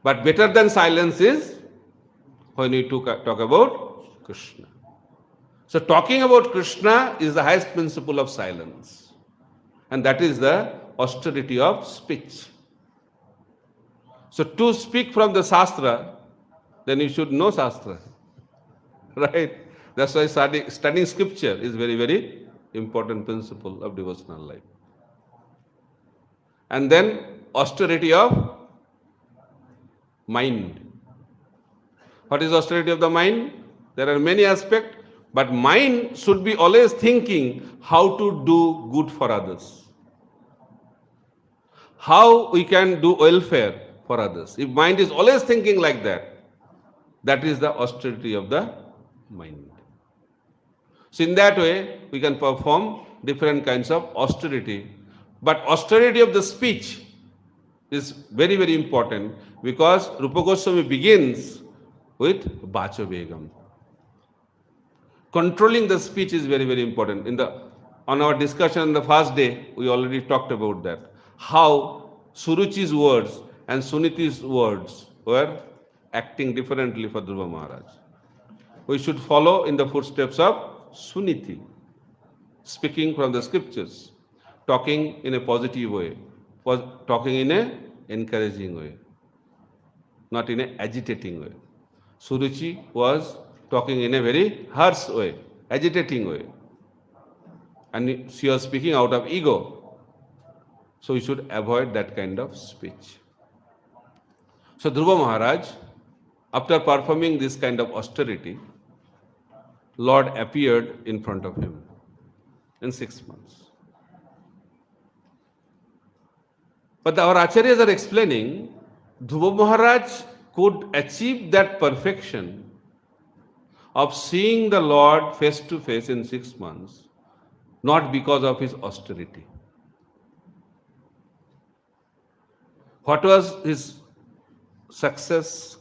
Speaker 1: But better than silence is when we talk about Krishna. So talking about Krishna is the highest principle of silence. And that is the austerity of speech. So to speak from the Shastra, then you should know Shastra. Right? That's why studying scripture is very, very important principle of devotional life. And then austerity of mind. What is austerity of the mind? There are many aspects, but mind should be always thinking how to do good for others. How we can do welfare for others. If mind is always thinking like that, that is the austerity of the mind. So in that way, we can perform different kinds of austerity. But austerity of the speech is very, very important because Rupa Goswami begins with Bacha Begam. Controlling the speech is very, very important. On our discussion on the first day, we already talked about that. How Suruchi's words and Suniti's words were acting differently for Dhruva Mahārāja. We should follow in the footsteps of Suniti, speaking from the scriptures, talking in a positive way, talking in a encouraging way, not in a agitating way. Suruchi was talking in a very harsh way, agitating way. And she was speaking out of ego. So we should avoid that kind of speech. So Dhruva Mahārāja, after performing this kind of austerity, Lord appeared in front of him in 6 months. But our Acharyas are explaining, Dhruva Mahārāja could achieve that perfection of seeing the Lord face to face in 6 months, not because of his austerity. What was his success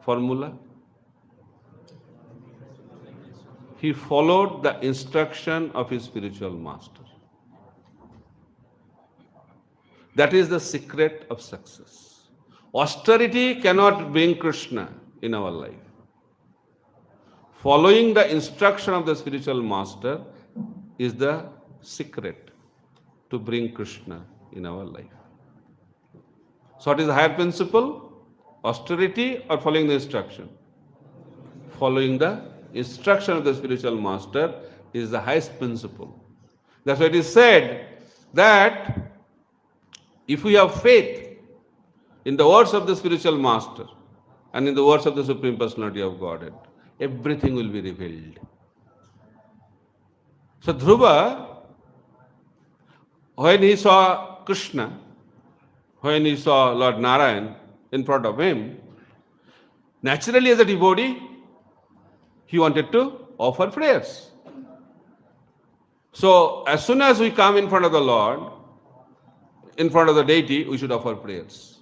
Speaker 1: formula? He followed the instruction of his spiritual master. That is the secret of success. Austerity cannot bring Krishna in our life. Following the instruction of the spiritual master is the secret to bring Krishna in our life. So what is the higher principle? Austerity or following the instruction? Following the instruction of the spiritual master is the highest principle. That's why it is said that if we have faith in the words of the spiritual master and in the words of the Supreme Personality of Godhead, everything will be revealed. So Dhruva, when he saw Krishna, when he saw Lord Narayan in front of him, naturally as a devotee, he wanted to offer prayers. So as soon as we come in front of the Lord, in front of the deity, we should offer prayers.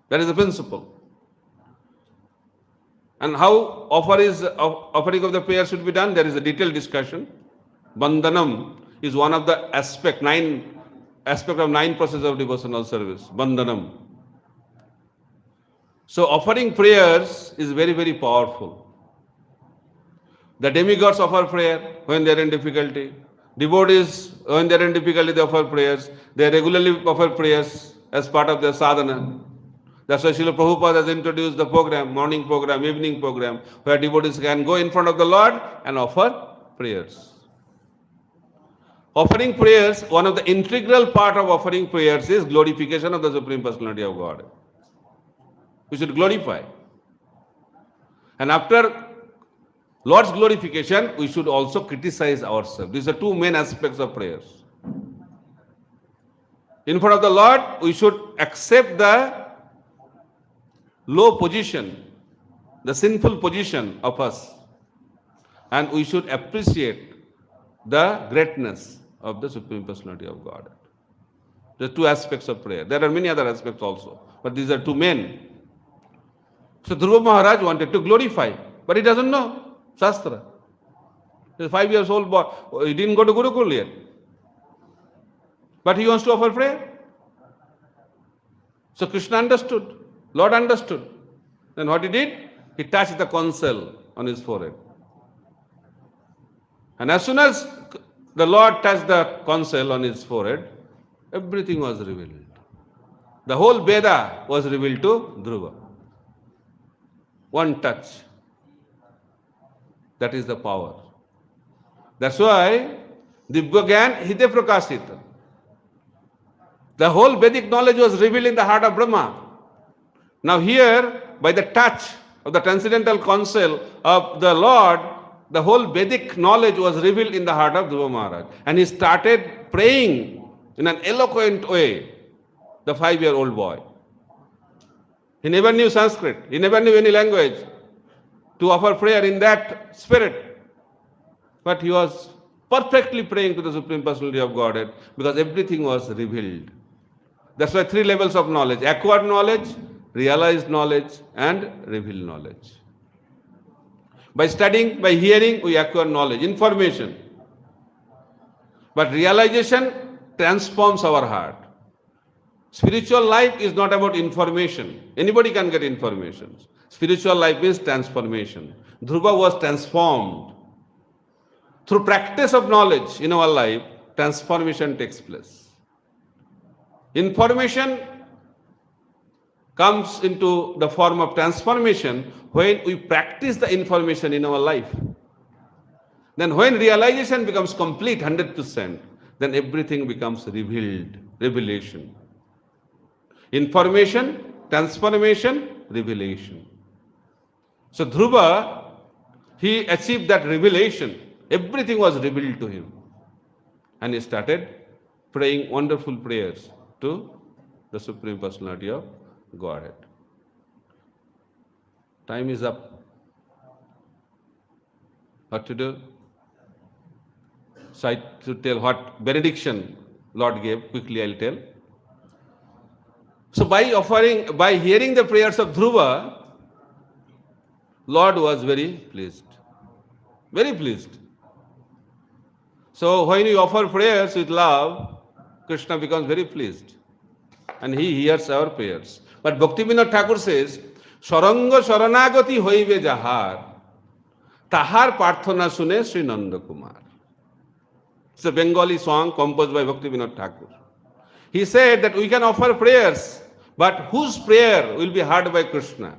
Speaker 1: That is the principle. And how offering of the prayer should be done, there is a detailed discussion. Bandhanam is one of the nine aspect of 9 processes of devotional service. Bandhanam. So offering prayers is very, very powerful. The demigods offer prayer when they are in difficulty. Devotees, when they are in difficulty, they offer prayers. They regularly offer prayers as part of their sadhana. That's why Srila Prabhupada has introduced the program, morning program, evening program, where devotees can go in front of the Lord and offer prayers. Offering prayers, one of the integral part of offering prayers is glorification of the Supreme Personality of Godhead. We should glorify. And after Lord's glorification, we should also criticize ourselves. These are two main aspects of prayers. In front of the Lord, we should accept the low position, the sinful position of us. And we should appreciate the greatness of the Supreme Personality of Godhead. The two aspects of prayer. There are many other aspects also. But these are two men. So Dhruva Mahārāja wanted to glorify, but he doesn't know Shastra. He's a 5 years old boy. He didn't go to Gurukul yet. But he wants to offer prayer. So Krishna understood. Lord understood. Then what he did? He touched the conch shell on his forehead. And as soon as the Lord touched the conch shell on his forehead, everything was revealed. The whole Veda was revealed to Dhruva. One touch. That is the power. That's why Divyagyan Hide Prakashita. The whole Vedic knowledge was revealed in the heart of Brahma. Now here, by the touch of the transcendental conch shell of the Lord, the whole Vedic knowledge was revealed in the heart of Dhruva Mahārāja. And he started praying in an eloquent way, the 5-year-old boy. He never knew Sanskrit. He never knew any language to offer prayer in that spirit. But he was perfectly praying to the Supreme Personality of Godhead because everything was revealed. That's why 3 levels of knowledge: acquired knowledge, realized knowledge, and revealed knowledge. By studying, by hearing, we acquire knowledge, information. But realization transforms our heart. Spiritual life is not about information. Anybody can get information. Spiritual life is transformation. Dhruva was transformed. Through practice of knowledge in our life, transformation takes place. Information comes into the form of transformation when we practice the information in our life. Then when realization becomes complete, 100%, then everything becomes revealed, revelation. Information, transformation, revelation. So Dhruva, he achieved that revelation. Everything was revealed to him. And he started praying wonderful prayers to the Supreme Personality of Godhead. Time is up. What to do? So I should tell what benediction Lord gave. Quickly I'll tell. So by hearing the prayers of Dhruva, Lord was very pleased. Very pleased. So when you offer prayers with love, Krishna becomes very pleased. And he hears our prayers. But Bhaktivinoda Thakur says, Saranga Saranagati hoibe jahar, tahar parthana sune Sri Nanda Kumar. It's a Bengali song composed by Bhaktivinoda Thakur. He said that we can offer prayers, but whose prayer will be heard by Krishna?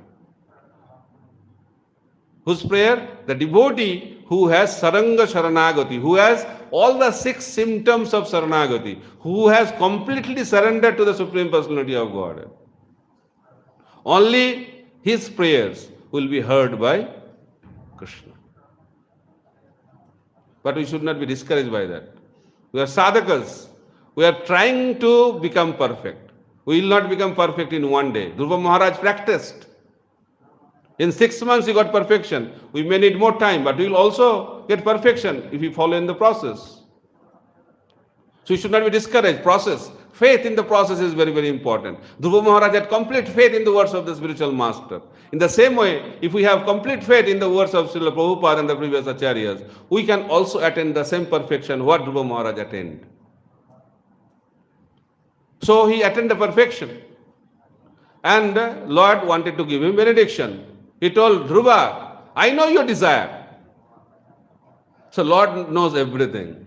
Speaker 1: Whose prayer? The devotee who has Saranga Saranagati, who has all the 6 symptoms of Saranagati, who has completely surrendered to the Supreme Personality of Godhead. Only his prayers will be heard by Krishna. But we should not be discouraged by that. We are sadhakas. We are trying to become perfect. We will not become perfect in one day. Dhruva Mahārāja practiced. In 6 months he got perfection. We may need more time, but we will also get perfection if we follow in the process. So we should not be discouraged. Process. Faith in the process is very, very important. Dhruva Mahārāja had complete faith in the words of the spiritual master. In the same way, if we have complete faith in the words of Srila Prabhupada and the previous acharyas, we can also attain the same perfection what Dhruva Mahārāja attained. So he attained the perfection. And Lord wanted to give him benediction. He told Dhruva, I know your desire. So Lord knows everything.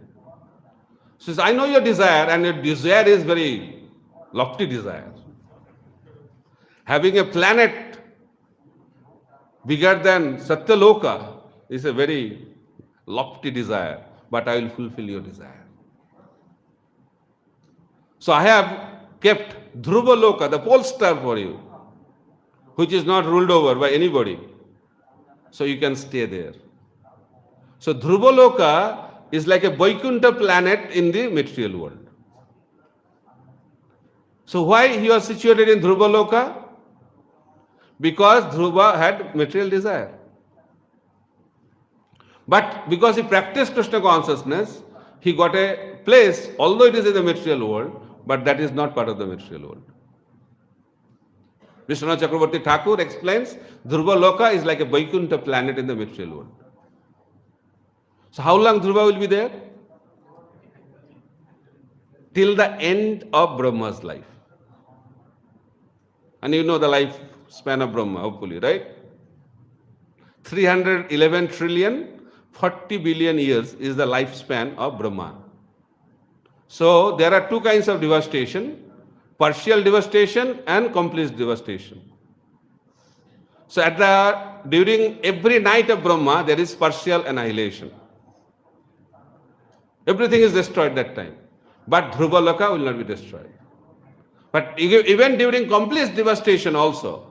Speaker 1: He says, I know your desire, and your desire is very lofty desire. Having a planet bigger than Satyaloka is a very lofty desire, but I will fulfill your desire. So I have kept Dhruva Loka, the pole star for you, which is not ruled over by anybody. So you can stay there. So Dhruva Loka is like a Vaikuntha planet in the material world. So why he was situated in Dhruva Loka? Because Dhruva had material desire. But because he practiced Krishna consciousness, he got a place, although it is in the material world, but that is not part of the material world. Vishwanath Chakravarti Thakur explains, Dhruva Loka is like a Vaikuntha planet in the material world. So how long Dhruva will be there? Till the end of Brahma's life. And you know the lifespan of Brahma, hopefully, right? 311 trillion, 40 billion years is the lifespan of Brahma. So there are two kinds of devastation, partial devastation and complete devastation. So during every night of Brahma, there is partial annihilation. Everything is destroyed that time. But Dhruva Loka will not be destroyed. But even during complete devastation also,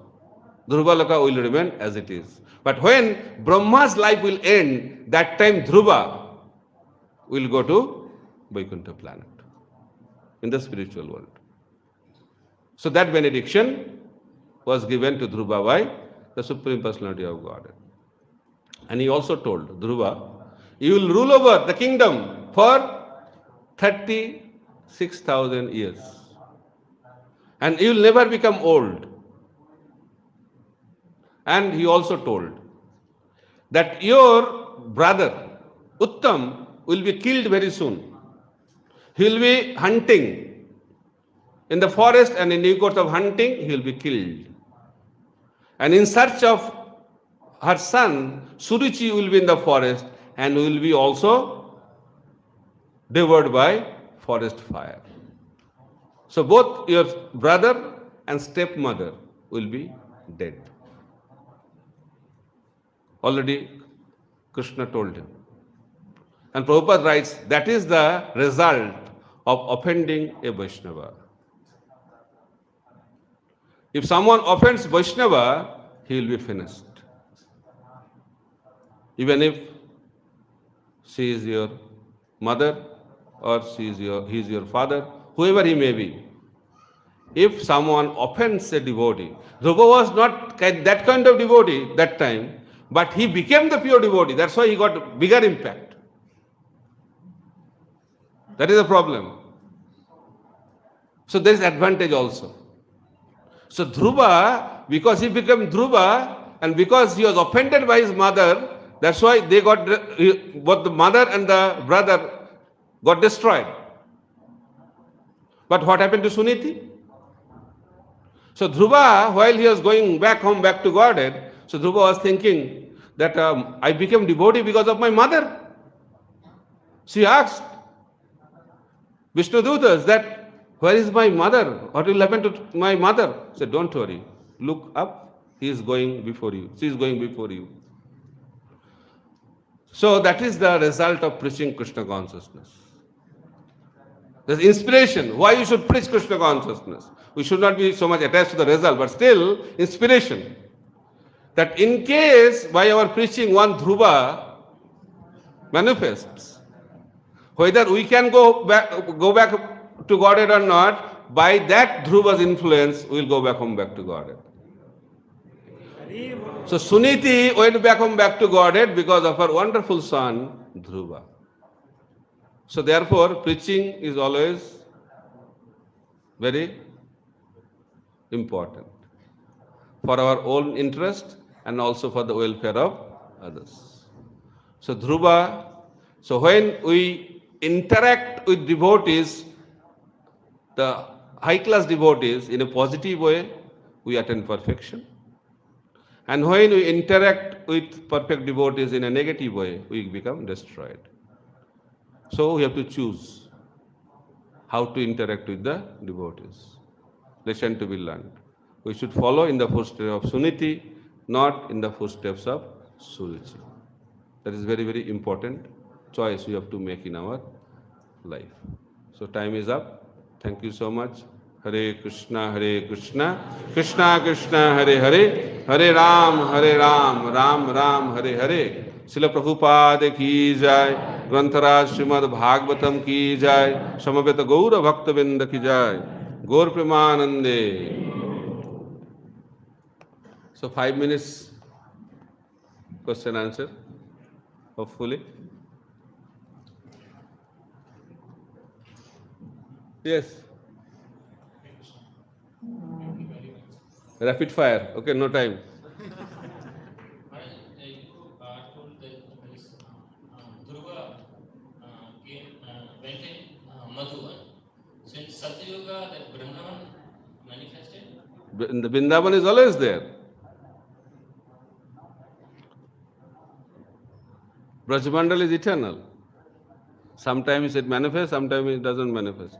Speaker 1: Dhruva Loka will remain as it is. But when Brahma's life will end, that time Dhruva will go to Vaikuntha planet in the spiritual world. So that benediction was given to Dhruva by the Supreme Personality of Godhead. And he also told Dhruva, you will rule over the kingdom for 36,000 years. And you will never become old. And he also told that your brother, Uttam, will be killed very soon. He will be hunting in the forest, and in the course of hunting, he will be killed. And in search of her son, Suruchi will be in the forest and will be also devoured by forest fire. So both your brother and stepmother will be dead. Already Krishna told him. And Prabhupada writes, that is the result of offending a Vaishnava. If someone offends Vaishnava, he will be finished. Even if she is your mother or he is your father, whoever he may be. If someone offends a devotee, Dhruva was not that kind of devotee that time, but he became the pure devotee. That's why he got bigger impact. That is the problem. So there is advantage also. So Dhruva, because he became Dhruva, and because he was offended by his mother, that's why they got, both the mother and the brother got destroyed. But what happened to Suniti? So Dhruva, while he was going back home, back to Godhead, so Dhruva was thinking that I became devotee because of my mother. She asked Vishnudutas that, where is my mother? What will happen to my mother? He said, don't worry. Look up. He is going before you. She is going before you. So that is the result of preaching Krishna consciousness. There's inspiration. Why you should preach Krishna consciousness? We should not be so much attached to the result, but still inspiration. That in case by our preaching one Dhruva manifests, whether we can go back to Godhead or not, by that Dhruva's influence, we will go back home back to Godhead. So Suniti went back home back to Godhead because of her wonderful son Dhruva. So therefore, preaching is always very important for our own interest and also for the welfare of others. So Dhruva, so when we interact with devotees, the high-class devotees, in a positive way, we attain perfection. And when we interact with perfect devotees in a negative way, we become destroyed. So we have to choose how to interact with the devotees. Lesson to be learned. We should follow in the footsteps of Suniti, not in the footsteps of Suruchi. That is very, very important choice we have to make in our life. So time is up. Thank you so much. Hare Krishna, Krishna Krishna, Hare Hare, Hare Ram, Ram Ram, Hare Hare. Srila Prabhupada ki jai, Grantaraj Śrīmad-Bhāgavatam ki jai, Samaveta Gaura Bhaktavinda ki jai, Gaur Premanande. So 5 minutes question answer, hopefully. Yes. Rapid fire. Okay, no time.
Speaker 2: Dhruva went in Madhuvana. So in Satyuga, that Vrindavan manifested.
Speaker 1: The Vrindavan is always there. Brajmandal is eternal. Sometimes it manifests, sometimes it doesn't manifest.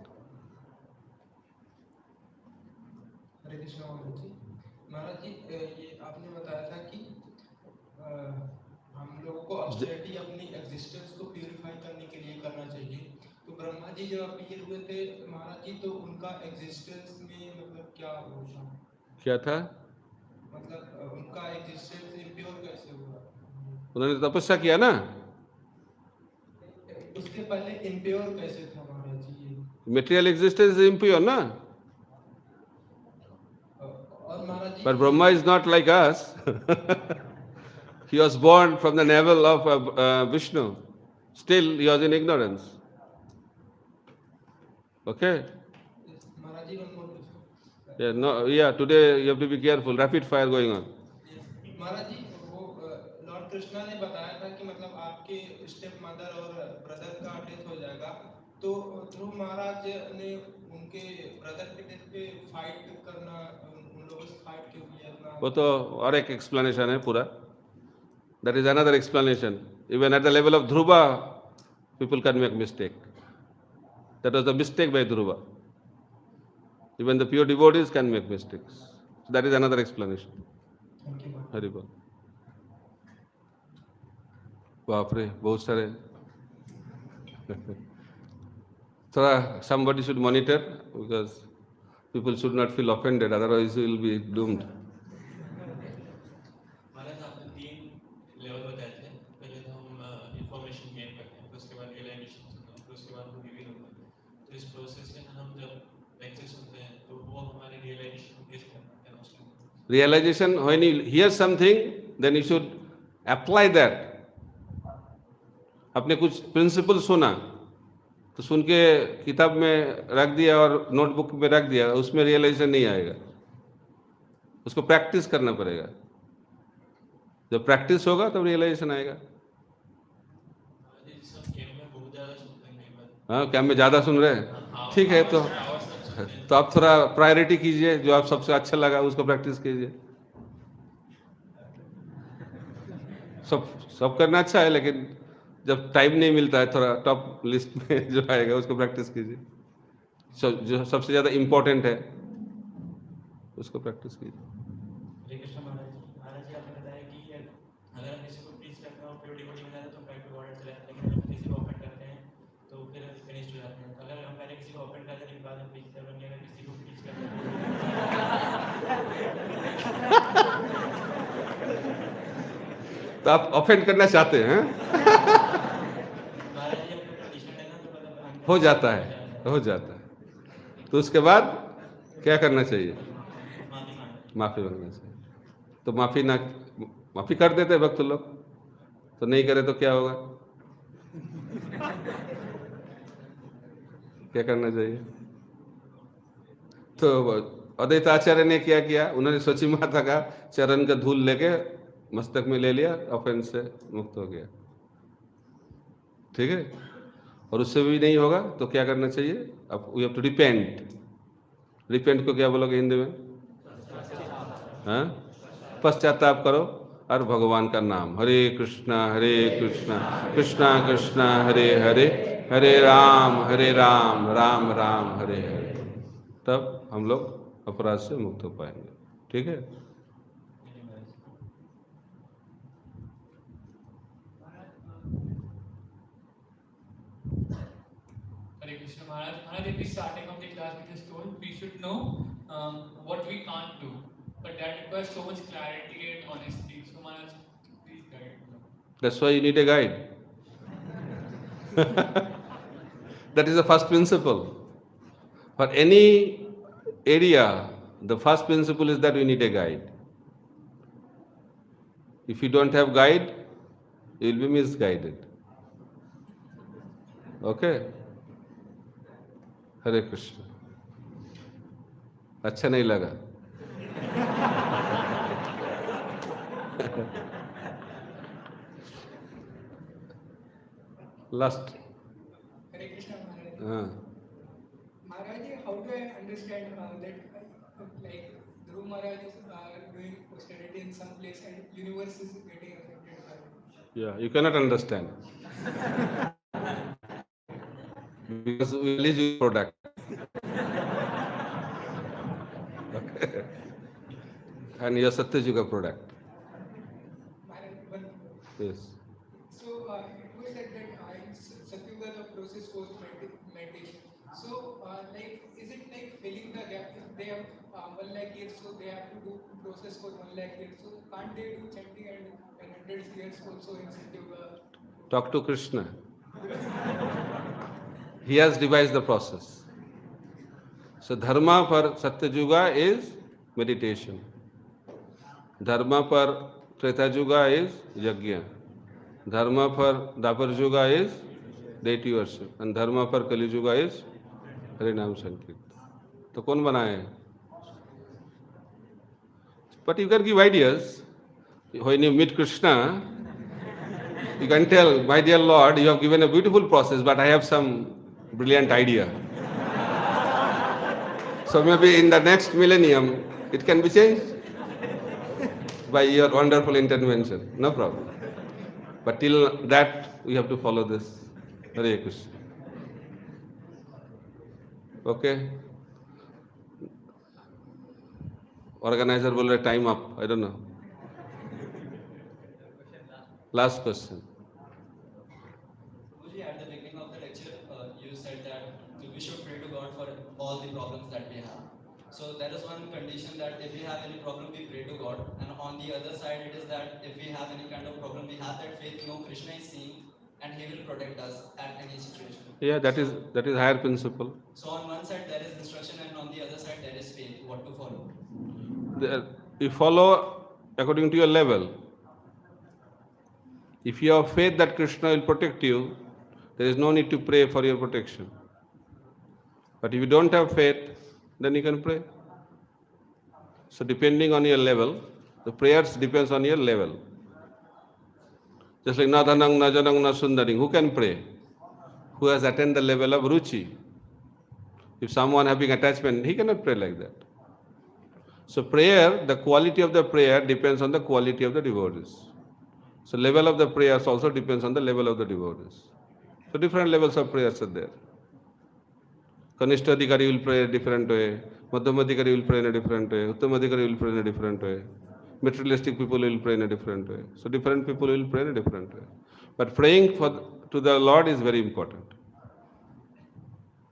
Speaker 3: हरे कृष्णा महाराज जी। महाराज जी, ये आपने बताया था कि हम लोगों को austerity अपनी existence को प्यूरिफाई करने के लिए करना चाहिए। तो ब्रह्मा जी जब अपीयर हुए थे महाराज जी, तो उनका एग्जिस्टेंस में मतलब क्या वो था?
Speaker 1: क्या था?
Speaker 3: मतलब उनका एग्जिस्टेंस इम्प्योर कैसे हुआ?
Speaker 1: उन्होंने तपस्या किया ना।
Speaker 3: उसके पहले इम्प्योर कैसे था महाराज जी?
Speaker 1: Material existence is impure, na?
Speaker 3: और महाराज जी,
Speaker 1: But Brahma is not like us. He was born from the navel of Vishnu. Still, he was in ignorance. Okay?
Speaker 3: Maharaj ji, one more question.
Speaker 1: Yeah, no, yeah, today you have to be careful. Rapid fire going on.
Speaker 3: महाराज जी, वो Lord Krishna ने बताया था कि मतलब आपके step mother और brother का death हो जाएगा, तो ध्रुव महाराज ने उनके ब्रदर के डेथ पे फाइट करना, उन लोगों से फाइट क्यों किया इतना?
Speaker 1: वो तो और एक explanation है पूरा. That is another explanation. Even at the level of Dhruva, people can make mistake. That was the mistake by Dhruva. Even the pure devotees can make mistakes. So that is another explanation.
Speaker 3: Thank you.
Speaker 1: Hari बोल. बाप रे, बहुत सारे. थोड़ा somebody should monitor because people should not feel offended, otherwise you will be doomed.
Speaker 2: महाराज आपने 3 level बताए थे। पहले तो हम इंफॉर्मेशन गेन करते हैं, फिर उसके बाद रियलाइजेशन होता है, फिर उसके बाद वो रिवील होता है। तो इस प्रोसेस में हम जब लेक्चर सुनते हैं तो वो हमारे रियलाइजेशन को बेस करता है।
Speaker 1: Realization, when you hear something, then you should apply that. आपने कुछ प्रिंसिपल सुना, तो सुन के किताब में रख दिया और नोटबुक में रख दिया, उसमें रियलाइजेशन नहीं आएगा. उसको प्रैक्टिस करना पड़ेगा. जब प्रैक्टिस होगा तब रियलाइजेशन आएगा. हाँ, क्या में ज़्यादा सुन रहे हैं? ठीक है, तो आप थोड़ा प्रायोरिटी कीजिए, जो आप सबसे अच्छा लगा उसको प्रैक्टिस कीजिए. सब करना अच्छा है, लेकिन जब टाइम नहीं मिलता है, थोड़ा टॉप लिस्ट में जो आएगा उसको प्रैक्टिस कीजिए. जो सबसे ज़्यादा इम्पोर्टेंट है उसको प्रैक्टिस कीजिए.
Speaker 2: हरे कृष्ण महाराज जी। महाराज जी, आपने बताया कि अगर हम किसी को प्लीज करते हैं और प्योर डिवोटी बना तो बैक टू गॉड चले जाते हैं, लेकिन किसी को ऑफेंड करते हैं तो फिर फिनिश हो जाते हैं. अगर हम पहले किसी को ऑफेंड कर देने के बाद हम प्लीज करेंगे, अगर किसी को प्लीज करते हैं
Speaker 1: तो आप ऑफेंड करना चाहते हैं? हो जाता है. तो उसके बाद क्या करना चाहिए? माफी मांगना चाहिए. तो माफी कर देते भक्त लोग, तो नहीं करे तो क्या होगा? क्या करना चाहिए? तो अद्वैत आचार्य ने क्या किया? उन्होंने सची माता का चरण का धूल लेके मस्तक में ले लिया, ऑफेंस से मुक्त हो गया. ठीक है. और उससे भी नहीं होगा तो क्या करना चाहिए? अब we have to repent. Repent को क्या बोलोगे हिंदी में? हाँ, पश्चाताप करो और भगवान का नाम हरे कृष्णा कृष्णा कृष्णा हरे हरे, हरे राम राम राम हरे हरे. तब हम लोग अपराध से मुक्त हो पाएंगे. ठीक है.
Speaker 4: Hare Krishna Maharaj. Maharaj, at the starting of the class we just told we should know what we can't do, but that requires so much clarity and honesty. So Maharaj, please guide.
Speaker 1: That's why you need a guide. That is the first principle. For any area, the first principle is that we need a guide. If you don't have guide, you will be misguided. Okay? हरे कृष्ण. अच्छा नहीं लगा? Last.
Speaker 3: Hare Krishna Maharaj. Maharaj, how do I understand that like Dhruva Mahārāja is doing austerity in some place and universe is getting affected by it?
Speaker 1: Yeah, you cannot understand. Because we release your product. Okay. And your Satya Yuga product.
Speaker 3: Maharaj, one.
Speaker 1: Yes.
Speaker 3: So it was said that in Satyuga the process was meditation. So like, is it like filling the gap? If they have 1 lakh years, so they have to do process for 1 lakh years. So can't they do chanting and 100 years also in Satyuga?
Speaker 1: Talk to Krishna. He has devised the process. So dharma for Satya Yuga is meditation. Dharma for Treta Yuga is yajna. Dharma for Dwapar Yuga is deity worship. And dharma for Kali Yuga is Harinam Sankirtan. तो कौन बनाए? But you can give ideas. When you meet Krishna, you can tell, my dear Lord, you have given a beautiful process, but I have some brilliant idea. So maybe in the next millennium, it can be changed by your wonderful intervention. No problem. But till that, we have to follow this. Hare Krishna. Okay? Organizer will let time up. I don't know. Last question.
Speaker 5: Guruji, at the beginning of the lecture, you said that we should pray to God for all the problems that we have. So there is one condition that if we have any problem, we pray to God. And on the other side, it is that if we have any kind of problem, we have that faith, Krishna is seeing and He will protect us at any situation.
Speaker 1: Yeah, that is higher principle.
Speaker 5: So on one side there is instruction and on the other side there is faith. What to follow?
Speaker 1: You follow according to your level. If you have faith that Krishna will protect you, there is no need to pray for your protection. But if you don't have faith, then you can pray. So depending on your level, the prayers depends on your level. Just like na dhanang, na janang, na sundaring. Who can pray? Who has attained the level of ruchi. If someone having attachment, he cannot pray like that. So prayer, the quality of the prayer depends on the quality of the devotees. So level of the prayers also depends on the level of the devotees. So different levels of prayers are there. Kanishta Adhikari will pray a different way. Madhyama Adhikari will pray in a different way. Uttama Adhikari will pray in a different way. Materialistic people will pray in a different way. So different people will pray in a different way. But praying to the Lord is very important.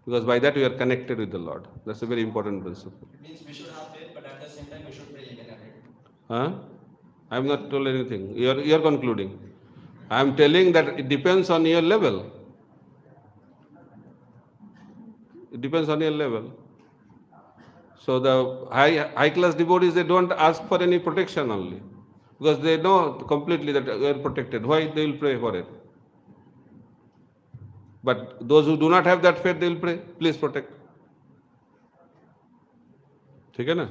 Speaker 1: Because by that we are connected with the Lord. That's a very important principle.
Speaker 5: It means we should have faith, but at the same time we should pray again, right?
Speaker 1: Huh? I am not told anything. You are concluding. I am telling that it depends on your level. It depends on your level. So the high class devotees, they don't ask for any protection only. Because they know completely that we are protected. Why they will pray for it? But those who do not have that faith, they will pray, please protect. ठीक है ना?